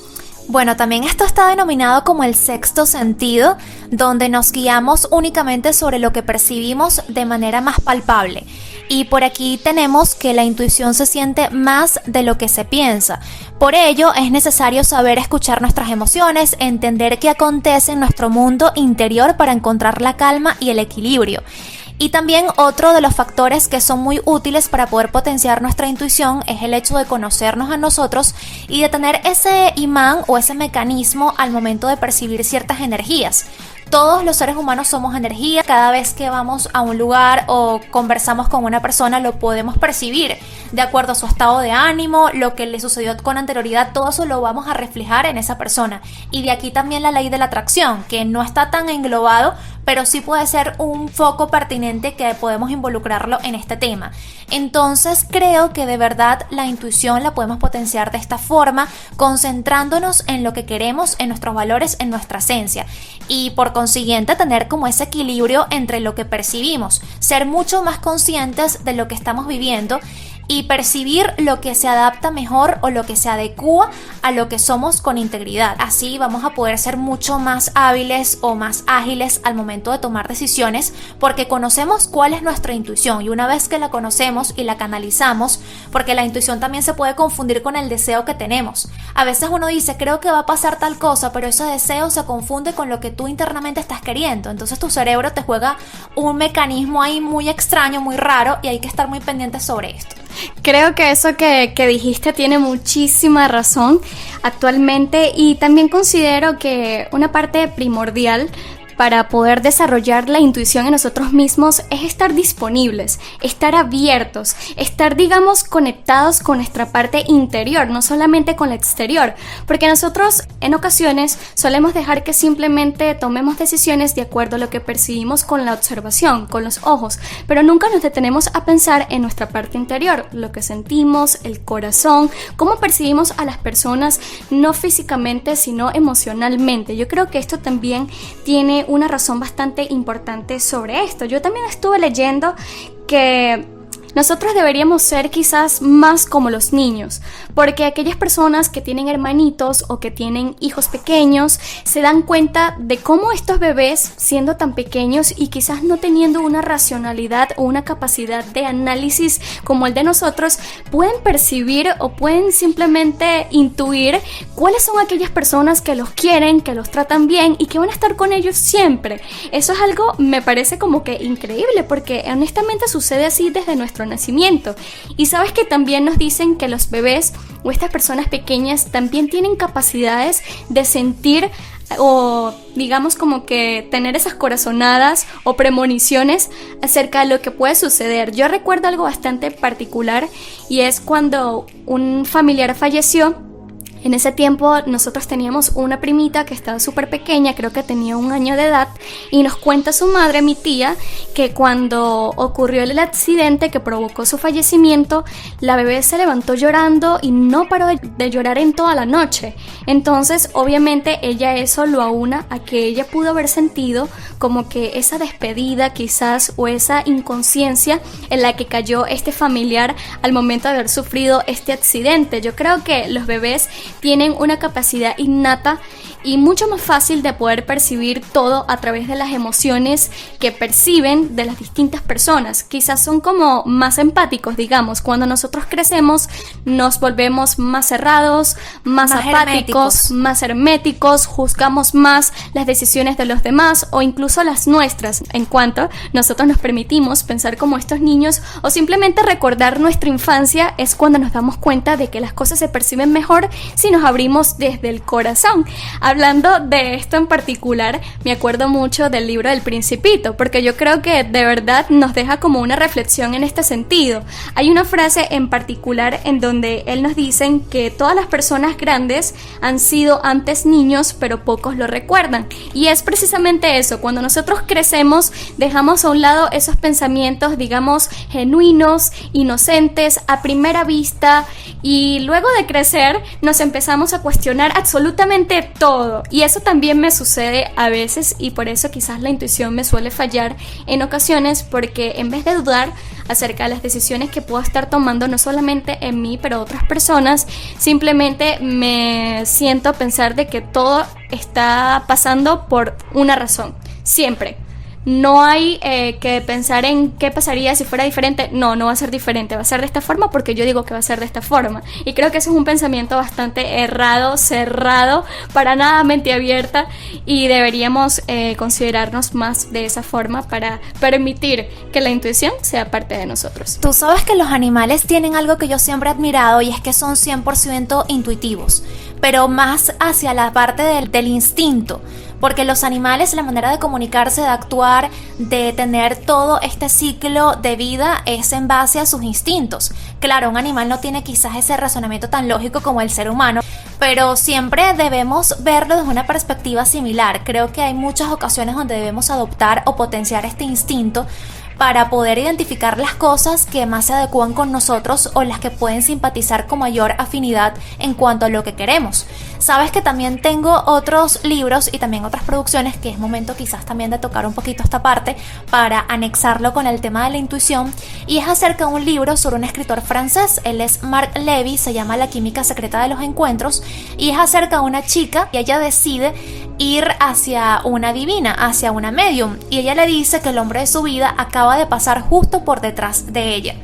Bueno, también esto está denominado como el sexto sentido, donde nos guiamos únicamente sobre lo que percibimos de manera más palpable. Y por aquí tenemos que la intuición se siente más de lo que se piensa. Por ello, es necesario saber escuchar nuestras emociones, entender qué acontece en nuestro mundo interior para encontrar la calma y el equilibrio. Y también otro de los factores que son muy útiles para poder potenciar nuestra intuición es el hecho de conocernos a nosotros y de tener ese imán o ese mecanismo al momento de percibir ciertas energías. Todos los seres humanos somos energía. Cada vez que vamos a un lugar o conversamos con una persona lo podemos percibir de acuerdo a su estado de ánimo, lo que le sucedió con anterioridad, todo eso lo vamos a reflejar en esa persona. Y de aquí también la ley de la atracción, que no está tan englobado, pero sí puede ser un foco pertinente que podemos involucrarlo en este tema. Entonces creo que de verdad la intuición la podemos potenciar de esta forma, concentrándonos en lo que queremos, en nuestros valores, en nuestra esencia, y por consiguiente tener como ese equilibrio entre lo que percibimos, ser mucho más conscientes de lo que estamos viviendo y percibir lo que se adapta mejor o lo que se adecua a lo que somos con integridad. Así vamos a poder ser mucho más hábiles o más ágiles al momento de tomar decisiones, porque conocemos cuál es nuestra intuición, y una vez que la conocemos y la canalizamos, porque la intuición también se puede confundir con el deseo que tenemos. A veces uno dice, creo que va a pasar tal cosa, pero ese deseo se confunde con lo que tú internamente estás queriendo. Entonces tu cerebro te juega un mecanismo ahí muy extraño, muy raro, y hay que estar muy pendientes sobre esto. Creo que eso que dijiste tiene muchísima razón actualmente, y también considero que una parte primordial para poder desarrollar la intuición en nosotros mismos es estar disponibles, estar abiertos, estar, digamos, conectados con nuestra parte interior, no solamente con la exterior, porque nosotros en ocasiones solemos dejar que simplemente tomemos decisiones de acuerdo a lo que percibimos con la observación, con los ojos, pero nunca nos detenemos a pensar en nuestra parte interior, lo que sentimos, el corazón, cómo percibimos a las personas, no físicamente, sino emocionalmente. Yo creo que esto también tiene una razón bastante importante sobre esto. Yo también estuve leyendo que nosotros deberíamos ser quizás más como los niños, porque aquellas personas que tienen hermanitos o que tienen hijos pequeños se dan cuenta de cómo estos bebés, siendo tan pequeños y quizás no teniendo una racionalidad o una capacidad de análisis como el de nosotros, pueden percibir o pueden simplemente intuir cuáles son aquellas personas que los quieren, que los tratan bien y que van a estar con ellos siempre. Eso es algo, me parece como que increíble, porque honestamente sucede así desde nuestro nacimiento. Y sabes que también nos dicen que los bebés o estas personas pequeñas también tienen capacidades de sentir o digamos como que tener esas corazonadas o premoniciones acerca de lo que puede suceder. Yo recuerdo algo bastante particular, y es cuando un familiar falleció. En ese tiempo nosotros teníamos una primita que estaba súper pequeña, creo que tenía 1 año de edad, y nos cuenta su madre, mi tía, que cuando ocurrió el accidente que provocó su fallecimiento, la bebé se levantó llorando y no paró de llorar en toda la noche. Entonces, obviamente, ella eso lo aúna a que ella pudo haber sentido como que esa despedida quizás, o esa inconsciencia en la que cayó este familiar al momento de haber sufrido este accidente. Yo creo que los bebés tienen una capacidad innata y mucho más fácil de poder percibir todo a través de las emociones que perciben de las distintas personas. Quizás son como más empáticos, digamos. Cuando nosotros crecemos nos volvemos más cerrados, más apáticos, más herméticos, juzgamos más las decisiones de los demás o incluso las nuestras, en cuanto nosotros nos permitimos pensar como estos niños o simplemente recordar nuestra infancia. Es cuando nos damos cuenta de que las cosas se perciben mejor si nos abrimos desde el corazón. Hablando de esto en particular, me acuerdo mucho del libro del Principito, porque yo creo que de verdad nos deja como una reflexión en este sentido. Hay una frase en particular en donde él nos dice que todas las personas grandes han sido antes niños, pero pocos lo recuerdan. Y es precisamente eso, cuando nosotros crecemos, dejamos a un lado esos pensamientos, digamos, genuinos, inocentes, a primera vista, y luego de crecer nos empezamos a cuestionar absolutamente todo. Y eso también me sucede a veces, y por eso quizás la intuición me suele fallar en ocasiones, porque en vez de dudar acerca de las decisiones que puedo estar tomando, no solamente en mí, pero otras personas, simplemente me siento a pensar de que todo está pasando por una razón, siempre. No hay que pensar en qué pasaría si fuera diferente. No va a ser diferente, va a ser de esta forma porque yo digo que va a ser de esta forma. Y creo que eso es un pensamiento bastante errado, cerrado, para nada mente abierta, y deberíamos considerarnos más de esa forma para permitir que la intuición sea parte de nosotros. Tú sabes que los animales tienen algo que yo siempre he admirado, y es que son 100% intuitivos, pero más hacia la parte del instinto. Porque los animales, la manera de comunicarse, de actuar, de tener todo este ciclo de vida es en base a sus instintos. Claro, un animal no tiene quizás ese razonamiento tan lógico como el ser humano, pero siempre debemos verlo desde una perspectiva similar. Creo que hay muchas ocasiones donde debemos adoptar o potenciar este instinto para poder identificar las cosas que más se adecúan con nosotros o las que pueden simpatizar con mayor afinidad en cuanto a lo que queremos. Sabes que también tengo otros libros y también otras producciones que es momento quizás también de tocar un poquito esta parte para anexarlo con el tema de la intuición, y es acerca de un libro sobre un escritor francés. Él es Marc Levy, se llama La química secreta de los encuentros, y es acerca de una chica y ella decide ir hacia una divina, hacia una medium, y ella le dice que el hombre de su vida acaba de pasar justo por detrás de ella.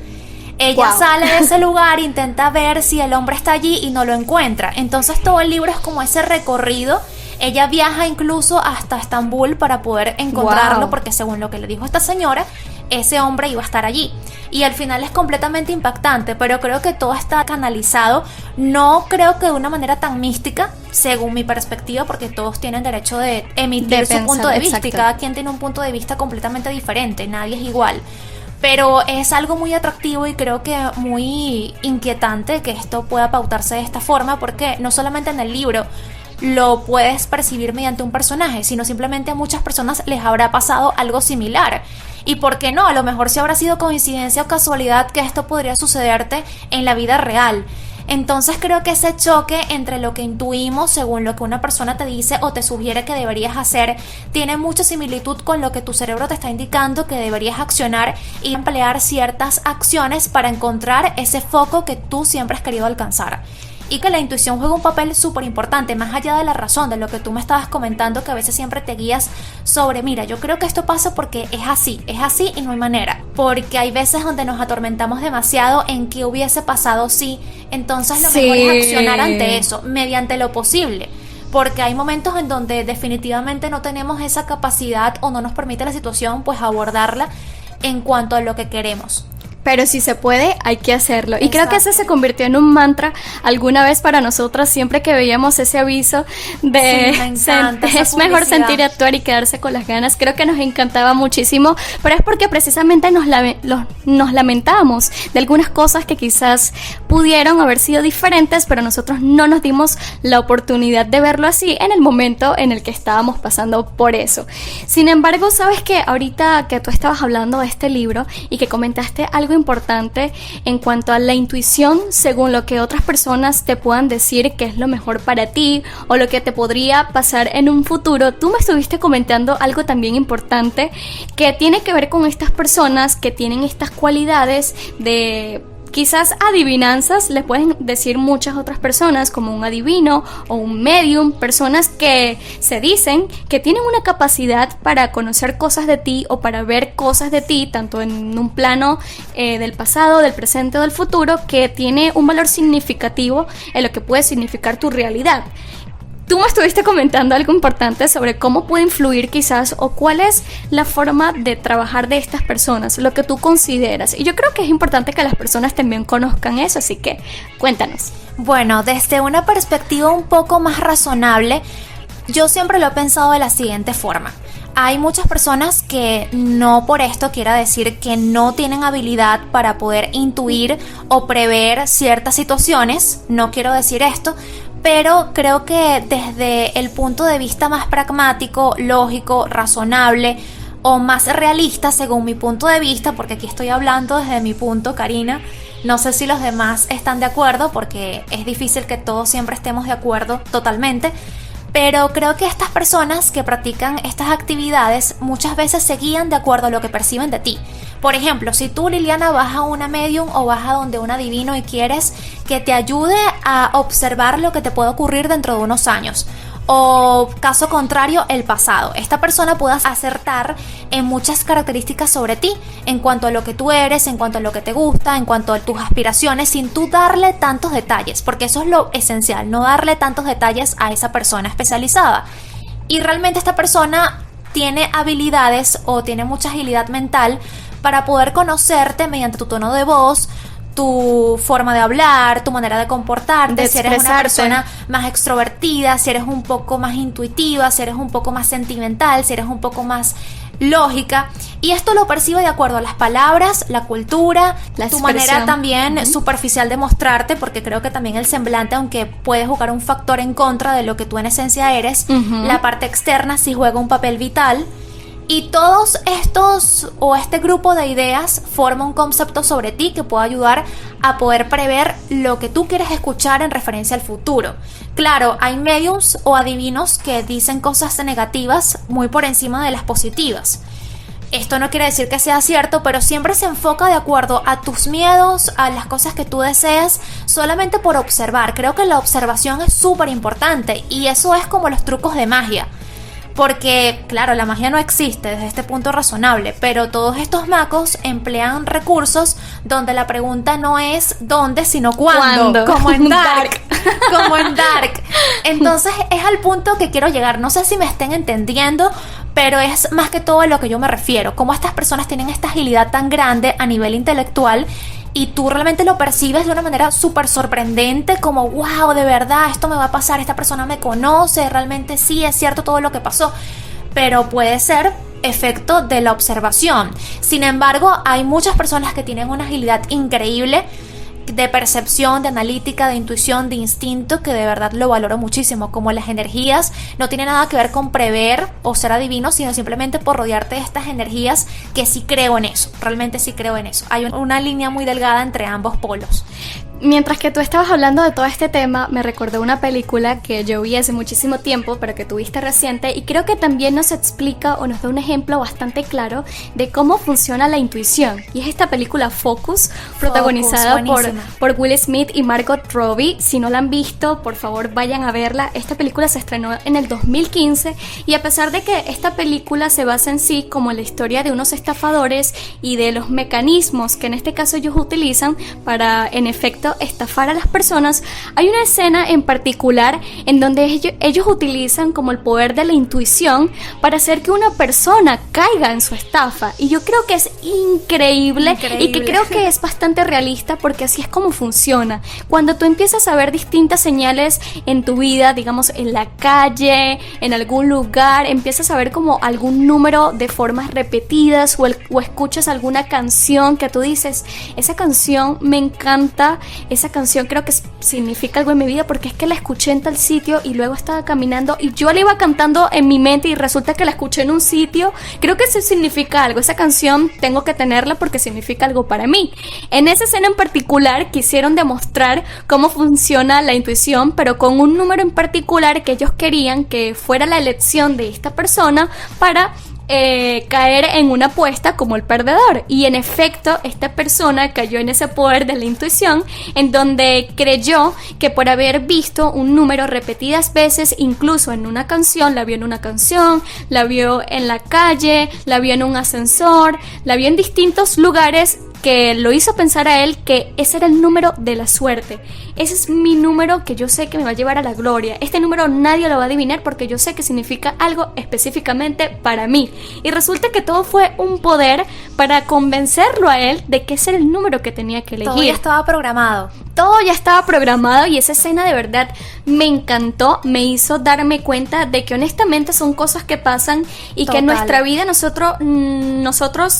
Ella sale de ese lugar, intenta ver si el hombre está allí y no lo encuentra. Entonces todo el libro es como ese recorrido. Ella viaja incluso hasta Estambul para poder encontrarlo, porque según lo que le dijo esta señora, ese hombre iba a estar allí. y al final es completamente impactante, pero creo que todo está canalizado, no creo que de una manera tan mística, según mi perspectiva, porque todos tienen derecho de emitir su punto de vista, y cada quien tiene un punto de vista completamente diferente, nadie es igual. Pero es algo muy atractivo y creo que muy inquietante que esto pueda pautarse de esta forma, porque no solamente en el libro lo puedes percibir mediante un personaje, sino simplemente a muchas personas les habrá pasado algo similar. Y por qué no, a lo mejor si habrá sido coincidencia o casualidad que esto podría sucederte en la vida real. Entonces creo que ese choque entre lo que intuimos según lo que una persona te dice o te sugiere que deberías hacer tiene mucha similitud con lo que tu cerebro te está indicando que deberías accionar y emplear ciertas acciones para encontrar ese foco que tú siempre has querido alcanzar. Y que la intuición juega un papel súper importante, más allá de la razón, de lo que tú me estabas comentando, que a veces siempre te guías sobre, mira, yo creo que esto pasa porque es así y no hay manera. Porque hay veces donde nos atormentamos demasiado en qué hubiese pasado si, entonces lo mejor es accionar ante eso, mediante lo posible. Porque hay momentos en donde definitivamente no tenemos esa capacidad o no nos permite la situación, pues abordarla en cuanto a lo que queremos. Pero si se puede, hay que hacerlo. Y creo que ese se convirtió en un mantra alguna vez para nosotras, siempre que veíamos ese aviso de es mejor sentir y actuar y quedarse con las ganas. Creo que nos encantaba muchísimo, pero es porque precisamente nos lamentamos de algunas cosas que quizás pudieron haber sido diferentes, pero nosotros no nos dimos la oportunidad de verlo así en el momento en el que estábamos pasando por eso. Sin embargo, sabes que ahorita que tú estabas hablando de este libro y que comentaste algo importante en cuanto a la intuición, según lo que otras personas te puedan decir que es lo mejor para ti o lo que te podría pasar en un futuro, tú me estuviste comentando algo también importante que tiene que ver con estas personas que tienen estas cualidades de quizás adivinanzas, le pueden decir muchas otras personas, como un adivino o un medium, personas que se dicen que tienen una capacidad para conocer cosas de ti o para ver cosas de ti, tanto en un plano del pasado, del presente o del futuro, que tiene un valor significativo en lo que puede significar tu realidad. Tú me estuviste comentando algo importante sobre cómo puede influir quizás o cuál es la forma de trabajar de estas personas, lo que tú consideras. Y yo creo que es importante que las personas también conozcan eso, así que cuéntanos. Bueno, desde una perspectiva un poco más razonable, yo siempre lo he pensado de la siguiente forma. Hay muchas personas que no por esto quiera decir que no tienen habilidad para poder intuir o prever ciertas situaciones, no quiero decir esto, pero creo que desde el punto de vista más pragmático, lógico, razonable o más realista según mi punto de vista, porque aquí estoy hablando desde mi punto, Karina, no sé si los demás están de acuerdo porque es difícil que todos siempre estemos de acuerdo totalmente, pero creo que estas personas que practican estas actividades muchas veces se guían de acuerdo a lo que perciben de ti. Por ejemplo, si tú, Liliana, vas a una medium o vas a donde un adivino y quieres que te ayude a observar lo que te puede ocurrir dentro de unos años, o caso contrario, el pasado, esta persona puede acertar en muchas características sobre ti, en cuanto a lo que tú eres, en cuanto a lo que te gusta, en cuanto a tus aspiraciones, sin tú darle tantos detalles, porque eso es lo esencial, no darle tantos detalles a esa persona especializada. Y realmente esta persona tiene habilidades o tiene mucha agilidad mental para poder conocerte mediante tu tono de voz, tu forma de hablar, tu manera de comportarte, si eres una persona más extrovertida, si eres un poco más intuitiva, si eres un poco más sentimental, si eres un poco más lógica, y esto lo percibe de acuerdo a las palabras, la cultura, tu manera también superficial de mostrarte, porque creo que también el semblante, aunque puede jugar un factor en contra de lo que tú en esencia eres, la parte externa sí juega un papel vital. Y todos estos o este grupo de ideas forma un concepto sobre ti que puede ayudar a poder prever lo que tú quieres escuchar en referencia al futuro. Claro, hay mediums o adivinos que dicen cosas negativas muy por encima de las positivas. Esto no quiere decir que sea cierto, pero siempre se enfoca de acuerdo a tus miedos, a las cosas que tú deseas, solamente por observar. Creo que la observación es súper importante y eso es como los trucos de magia. Porque, claro, la magia no existe desde este punto razonable, pero todos estos magos emplean recursos donde la pregunta no es dónde, sino cuándo. Como en Dark. Como en Dark. Entonces, es al punto que quiero llegar. No sé si me estén entendiendo, pero es más que todo a lo que yo me refiero, cómo estas personas tienen esta agilidad tan grande a nivel intelectual y tú realmente lo percibes de una manera súper sorprendente, como wow, de verdad, esto me va a pasar, esta persona me conoce, realmente sí, es cierto todo lo que pasó, pero puede ser efecto de la observación. Sin embargo, hay muchas personas que tienen una agilidad increíble de percepción, de analítica, de intuición, de instinto, que de verdad lo valoro muchísimo. Como las energías no tiene nada que ver con prever o ser adivino, sino simplemente por rodearte de estas energías, que sí creo en eso, realmente sí creo en eso. Hay una línea muy delgada entre ambos polos. Mientras que tú estabas hablando de todo este tema, me recordó una película que yo vi hace muchísimo tiempo, pero que tuviste reciente, y creo que también nos explica o nos da un ejemplo bastante claro de cómo funciona la intuición. Y es esta película Focus, protagonizada por Will Smith y Margot Robbie. Si no la han visto, por favor vayan a verla. Esta película se estrenó en el 2015 y a pesar de que esta película se basa en sí como en la historia de unos estafadores y de los mecanismos que en este caso ellos utilizan para, en efecto, estafar a las personas, hay una escena en particular en donde ellos utilizan como el poder de la intuición para hacer que una persona caiga en su estafa, y yo creo que es increíble. Y que creo que es bastante realista, porque así es como funciona. Cuando tú empiezas a ver distintas señales en tu vida, digamos en la calle, en algún lugar, empiezas a ver como algún número de formas repetidas o escuchas alguna canción que tú dices, esa canción me encanta, esa canción creo que significa algo en mi vida porque es que la escuché en tal sitio y luego estaba caminando y yo la iba cantando en mi mente y resulta que la escuché en un sitio, creo que eso significa algo, esa canción tengo que tenerla porque significa algo para mí. En esa escena en particular quisieron demostrar cómo funciona la intuición, pero con un número en particular que ellos querían que fuera la elección de esta persona para caer en una apuesta como el perdedor. Y en efecto esta persona cayó en ese poder de la intuición, en donde creyó que por haber visto un número repetidas veces, incluso en una canción, la vio en una canción, la vio en la calle, la vio en un ascensor, la vio en distintos lugares, que lo hizo pensar a él que ese era el número de la suerte. Ese es mi número que yo sé que me va a llevar a la gloria. Este número nadie lo va a adivinar porque yo sé que significa algo específicamente para mí. Y resulta que todo fue un poder para convencerlo a él de que ese era el número que tenía que elegir. Todo ya estaba programado. Todo ya estaba programado y esa escena de verdad me encantó, me hizo darme cuenta de que honestamente son cosas que pasan y Total. Que en nuestra vida nosotros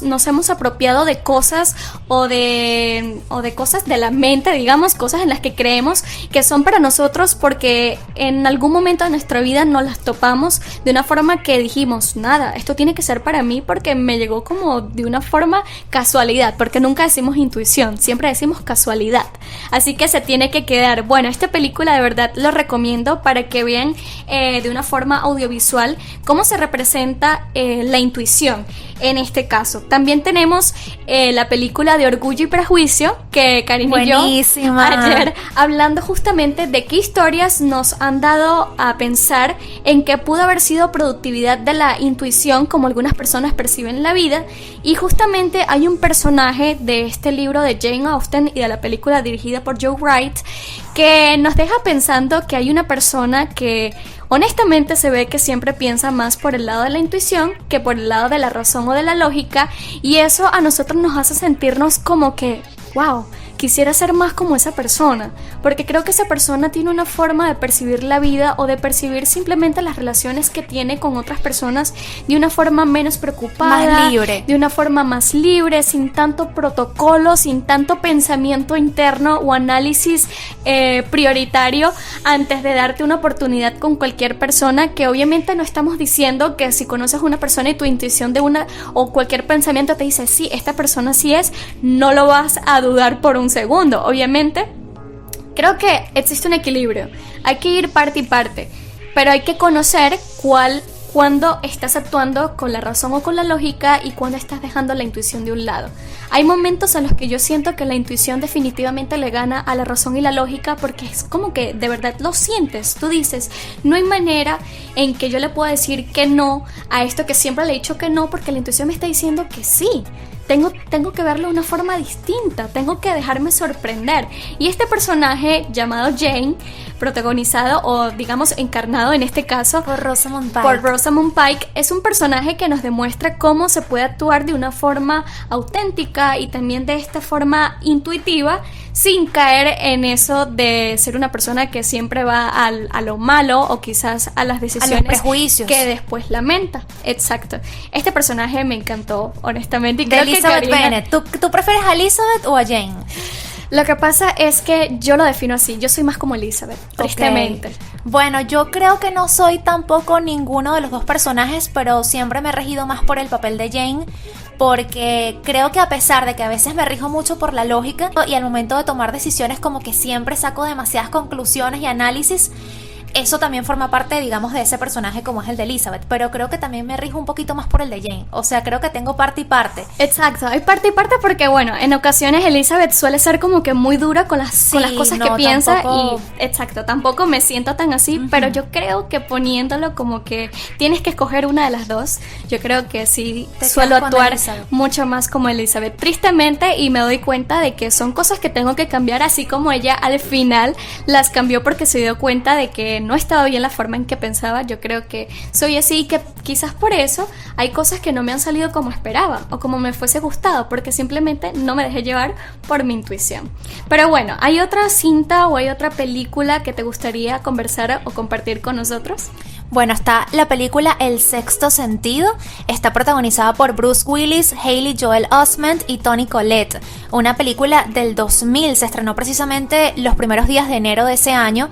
nos hemos apropiado de cosas o de cosas de la mente, digamos, cosas en las que creemos que son para nosotros porque en algún momento de nuestra vida nos las topamos de una forma que dijimos, nada, esto tiene que ser para mí porque me llegó como de una forma casualidad, porque nunca decimos intuición, siempre decimos casualidad. Así que se tiene que quedar. Bueno, esta película de verdad lo recomiendo para que vean de una forma audiovisual cómo se representa la intuición en este caso. También tenemos la película de Orgullo y Prejuicio, que Karina y yo ayer hablando justamente de qué historias nos han dado a pensar en que pudo haber sido productividad de la intuición como algunas personas perciben la vida, y justamente hay un personaje de este libro de Jane Austen y de la película dirigida por Joe Wright que nos deja pensando que hay una persona que honestamente se ve que siempre piensa más por el lado de la intuición que por el lado de la razón o de la lógica, y eso a nosotros nos hace sentirnos como que, wow, quisiera ser más como esa persona, porque creo que esa persona tiene una forma de percibir la vida o de percibir simplemente las relaciones que tiene con otras personas de una forma menos preocupada, más libre, de una forma más libre, sin tanto protocolo, sin tanto pensamiento interno o análisis prioritario antes de darte una oportunidad con cualquier persona, que obviamente no estamos diciendo que si conoces a una persona y tu intuición de una o cualquier pensamiento te dice sí, esta persona sí es, no lo vas a dudar por un segundo. Obviamente creo que existe un equilibrio, hay que ir parte y parte, pero hay que conocer cuando estás actuando con la razón o con la lógica y cuando estás dejando la intuición de un lado. Hay momentos en los que yo siento que la intuición definitivamente le gana a la razón y la lógica, porque es como que de verdad lo sientes, tú dices, no hay manera en que yo le pueda decir que no a esto que siempre le he dicho que no, porque la intuición me está diciendo que sí. tengo que verlo de una forma distinta, tengo que dejarme sorprender. Y este personaje llamado Jane, protagonizado o digamos encarnado en este caso por Rosamund Pike, es un personaje que nos demuestra cómo se puede actuar de una forma auténtica y también de esta forma intuitiva, sin caer en eso de ser una persona que siempre va a lo malo o quizás a las decisiones, a los prejuicios que después lamenta. Exacto. Este personaje me encantó, honestamente. Y de creo Elizabeth que Karina, Bennet. ¿Tú prefieres a Elizabeth o a Jane? Lo que pasa es que yo lo defino así. Yo soy más como Elizabeth, tristemente. Okay. Bueno, yo creo que no soy tampoco ninguno de los dos personajes, pero siempre me he regido más por el papel de Jane, porque creo que a pesar de que a veces me rijo mucho por la lógica y al momento de tomar decisiones como que siempre saco demasiadas conclusiones y análisis, eso también forma parte, digamos, de ese personaje como es el de Elizabeth, pero creo que también me rijo un poquito más por el de Jane, o sea, creo que tengo parte y parte. Exacto, hay parte y parte porque, bueno, en ocasiones Elizabeth suele ser como que muy dura con las cosas que piensa y, exacto, tampoco me siento tan así, pero yo creo que poniéndolo como que tienes que escoger una de las dos, yo creo que sí suelo actuar mucho más como Elizabeth, tristemente, y me doy cuenta de que son cosas que tengo que cambiar, así como ella al final las cambió porque se dio cuenta de que no estaba bien la forma en que pensaba. Yo creo que soy así y que quizás por eso hay cosas que no me han salido como esperaba o como me fuese gustado, porque simplemente no me dejé llevar por mi intuición. Pero bueno, ¿hay otra cinta o hay otra película que te gustaría conversar o compartir con nosotros? Bueno, está la película El Sexto Sentido, está protagonizada por Bruce Willis, Haley Joel Osment y Toni Collette. Una película del 2000, se estrenó precisamente los primeros días de enero de ese año.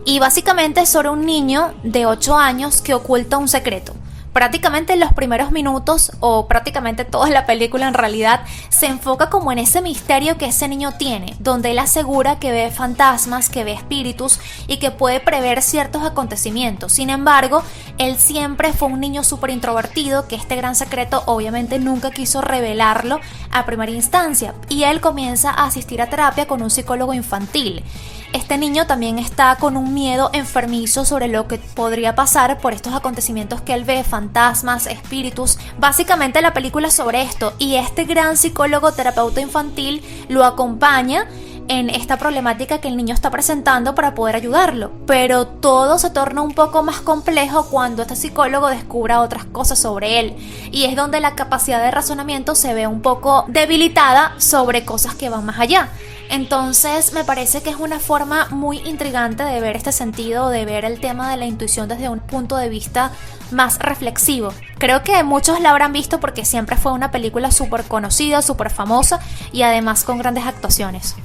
Y básicamente es sobre un niño de 8 años que oculta un secreto. Prácticamente en los primeros minutos, o prácticamente toda la película en realidad, se enfoca como en ese misterio que ese niño tiene, donde él asegura que ve fantasmas, que ve espíritus y que puede prever ciertos acontecimientos. Sin embargo, él siempre fue un niño súper introvertido, que este gran secreto obviamente nunca quiso revelarlo a primera instancia, y él comienza a asistir a terapia con un psicólogo infantil. Este niño también está con un miedo enfermizo sobre lo que podría pasar por estos acontecimientos que él ve, fantasmas, espíritus. Básicamente la película es sobre esto, y este gran psicólogo terapeuta infantil lo acompaña en esta problemática que el niño está presentando para poder ayudarlo, pero todo se torna un poco más complejo cuando este psicólogo descubra otras cosas sobre él, y es donde la capacidad de razonamiento se ve un poco debilitada sobre cosas que van más allá. Entonces me parece que es una forma muy intrigante de ver este sentido, de ver el tema de la intuición desde un punto de vista más reflexivo. Creo que muchos la habrán visto porque siempre fue una película súper conocida, súper famosa y además con grandes actuaciones.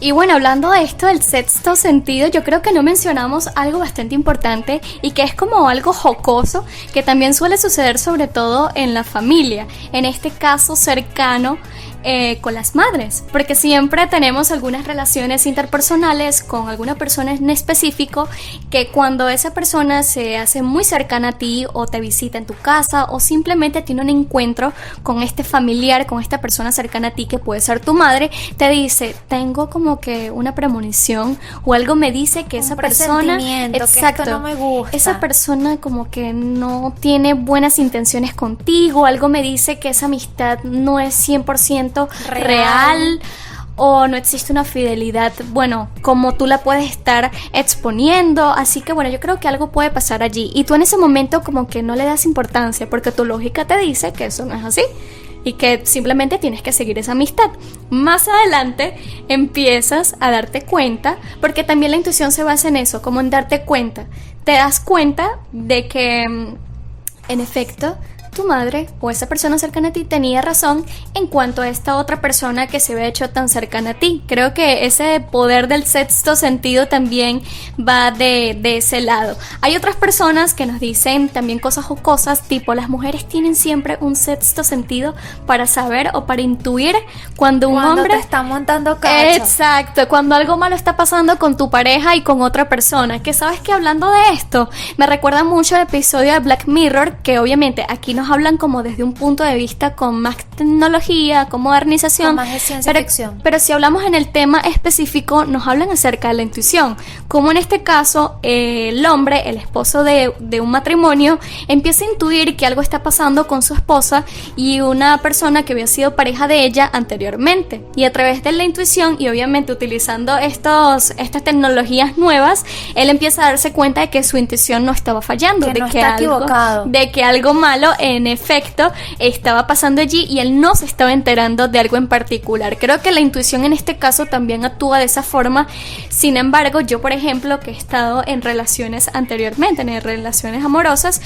Y bueno, hablando de esto del sexto sentido, yo creo que no mencionamos algo bastante importante y que es como algo jocoso que también suele suceder sobre todo en la familia, en este caso cercano con las madres, porque siempre tenemos algunas relaciones interpersonales con alguna persona en específico que cuando esa persona se hace muy cercana a ti o te visita en tu casa o simplemente tiene un encuentro con este familiar, con esta persona cercana a ti que puede ser tu madre, te dice, tengo como que una premonición o algo me dice que esa persona, exacto, que esto no me gusta. Esa persona como que no tiene buenas intenciones contigo, algo me dice que esa amistad no es 100% real o no existe una fidelidad, bueno, como tú la puedes estar exponiendo, así que bueno, yo creo que algo puede pasar allí y tú en ese momento como que no le das importancia porque tu lógica te dice que eso no es así y que simplemente tienes que seguir esa amistad. Más adelante empiezas a darte cuenta, porque también la intuición se basa en eso, como en darte cuenta, te das cuenta de que en efecto tu madre o esa persona cercana a ti tenía razón en cuanto a esta otra persona que se ve hecho tan cercana a ti. Creo que ese poder del sexto sentido también va de ese lado. Hay otras personas que nos dicen también cosas jocosas, tipo las mujeres tienen siempre un sexto sentido para saber o para intuir cuando un hombre te está montando cacho. Exacto, cuando algo malo está pasando con tu pareja y con otra persona. Que sabes que hablando de esto me recuerda mucho el episodio de Black Mirror, que obviamente aquí nos nos hablan como desde un punto de vista con más tecnología, con modernización. Con más de ciencia ficción. Pero si hablamos en el tema específico, nos hablan acerca de la intuición. Como en este caso, el hombre, el esposo de un matrimonio, empieza a intuir que algo está pasando con su esposa y una persona que había sido pareja de ella anteriormente. Y a través de la intuición y obviamente utilizando estas tecnologías nuevas, él empieza a darse cuenta de que su intuición no estaba fallando, de que algo malo en efecto estaba pasando allí y él no se estaba enterando de algo en particular. Creo que la intuición en este caso también actúa de esa forma. Sin embargo, yo por ejemplo, que he estado en relaciones anteriormente, en relaciones amorosas,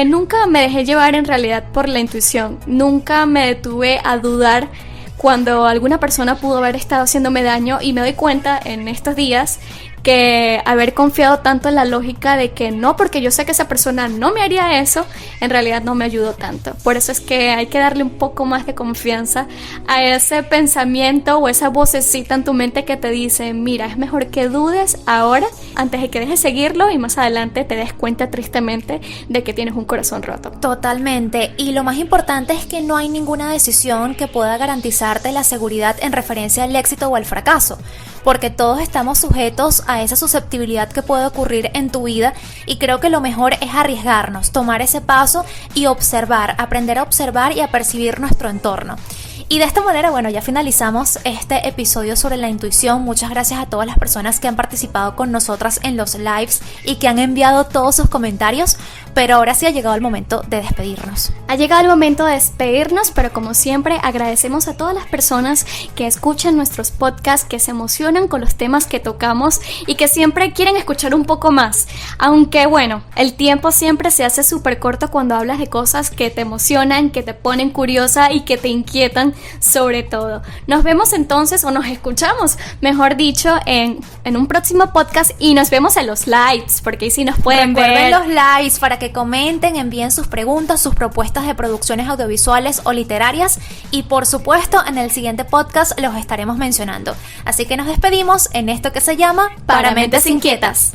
nunca me dejé llevar en realidad por la intuición, nunca me detuve a dudar cuando alguna persona pudo haber estado haciéndome daño, y me doy cuenta en estos días que haber confiado tanto en la lógica de que no, porque yo sé que esa persona no me haría eso, en realidad no me ayudó tanto. Por eso es que hay que darle un poco más de confianza a ese pensamiento o esa vocecita en tu mente que te dice, mira, es mejor que dudes ahora antes de que dejes seguirlo y más adelante te des cuenta tristemente de que tienes un corazón roto. Totalmente, y lo más importante es que no hay ninguna decisión que pueda garantizarte la seguridad en referencia al éxito o al fracaso, porque todos estamos sujetos a esa susceptibilidad que puede ocurrir en tu vida, y creo que lo mejor es arriesgarnos, tomar ese paso y observar, aprender a observar y a percibir nuestro entorno. Y de esta manera, bueno, ya finalizamos este episodio sobre la intuición. Muchas gracias a todas las personas que han participado con nosotras en los lives y que han enviado todos sus comentarios, pero ahora sí ha llegado el momento de despedirnos. Ha llegado el momento de despedirnos, pero como siempre agradecemos a todas las personas que escuchan nuestros podcasts, que se emocionan con los temas que tocamos y que siempre quieren escuchar un poco más. Aunque bueno, el tiempo siempre se hace súper corto cuando hablas de cosas que te emocionan, que te ponen curiosa y que te inquietan sobre todo. Nos vemos entonces, o nos escuchamos, mejor dicho, en un próximo podcast, y nos vemos en los lives, porque ahí sí nos pueden ver. Recuerden los lives para que comenten, envíen sus preguntas, sus propuestas de producciones audiovisuales o literarias, y por supuesto en el siguiente podcast los estaremos mencionando. Así que nos despedimos en esto que se llama Para Mentes Inquietas.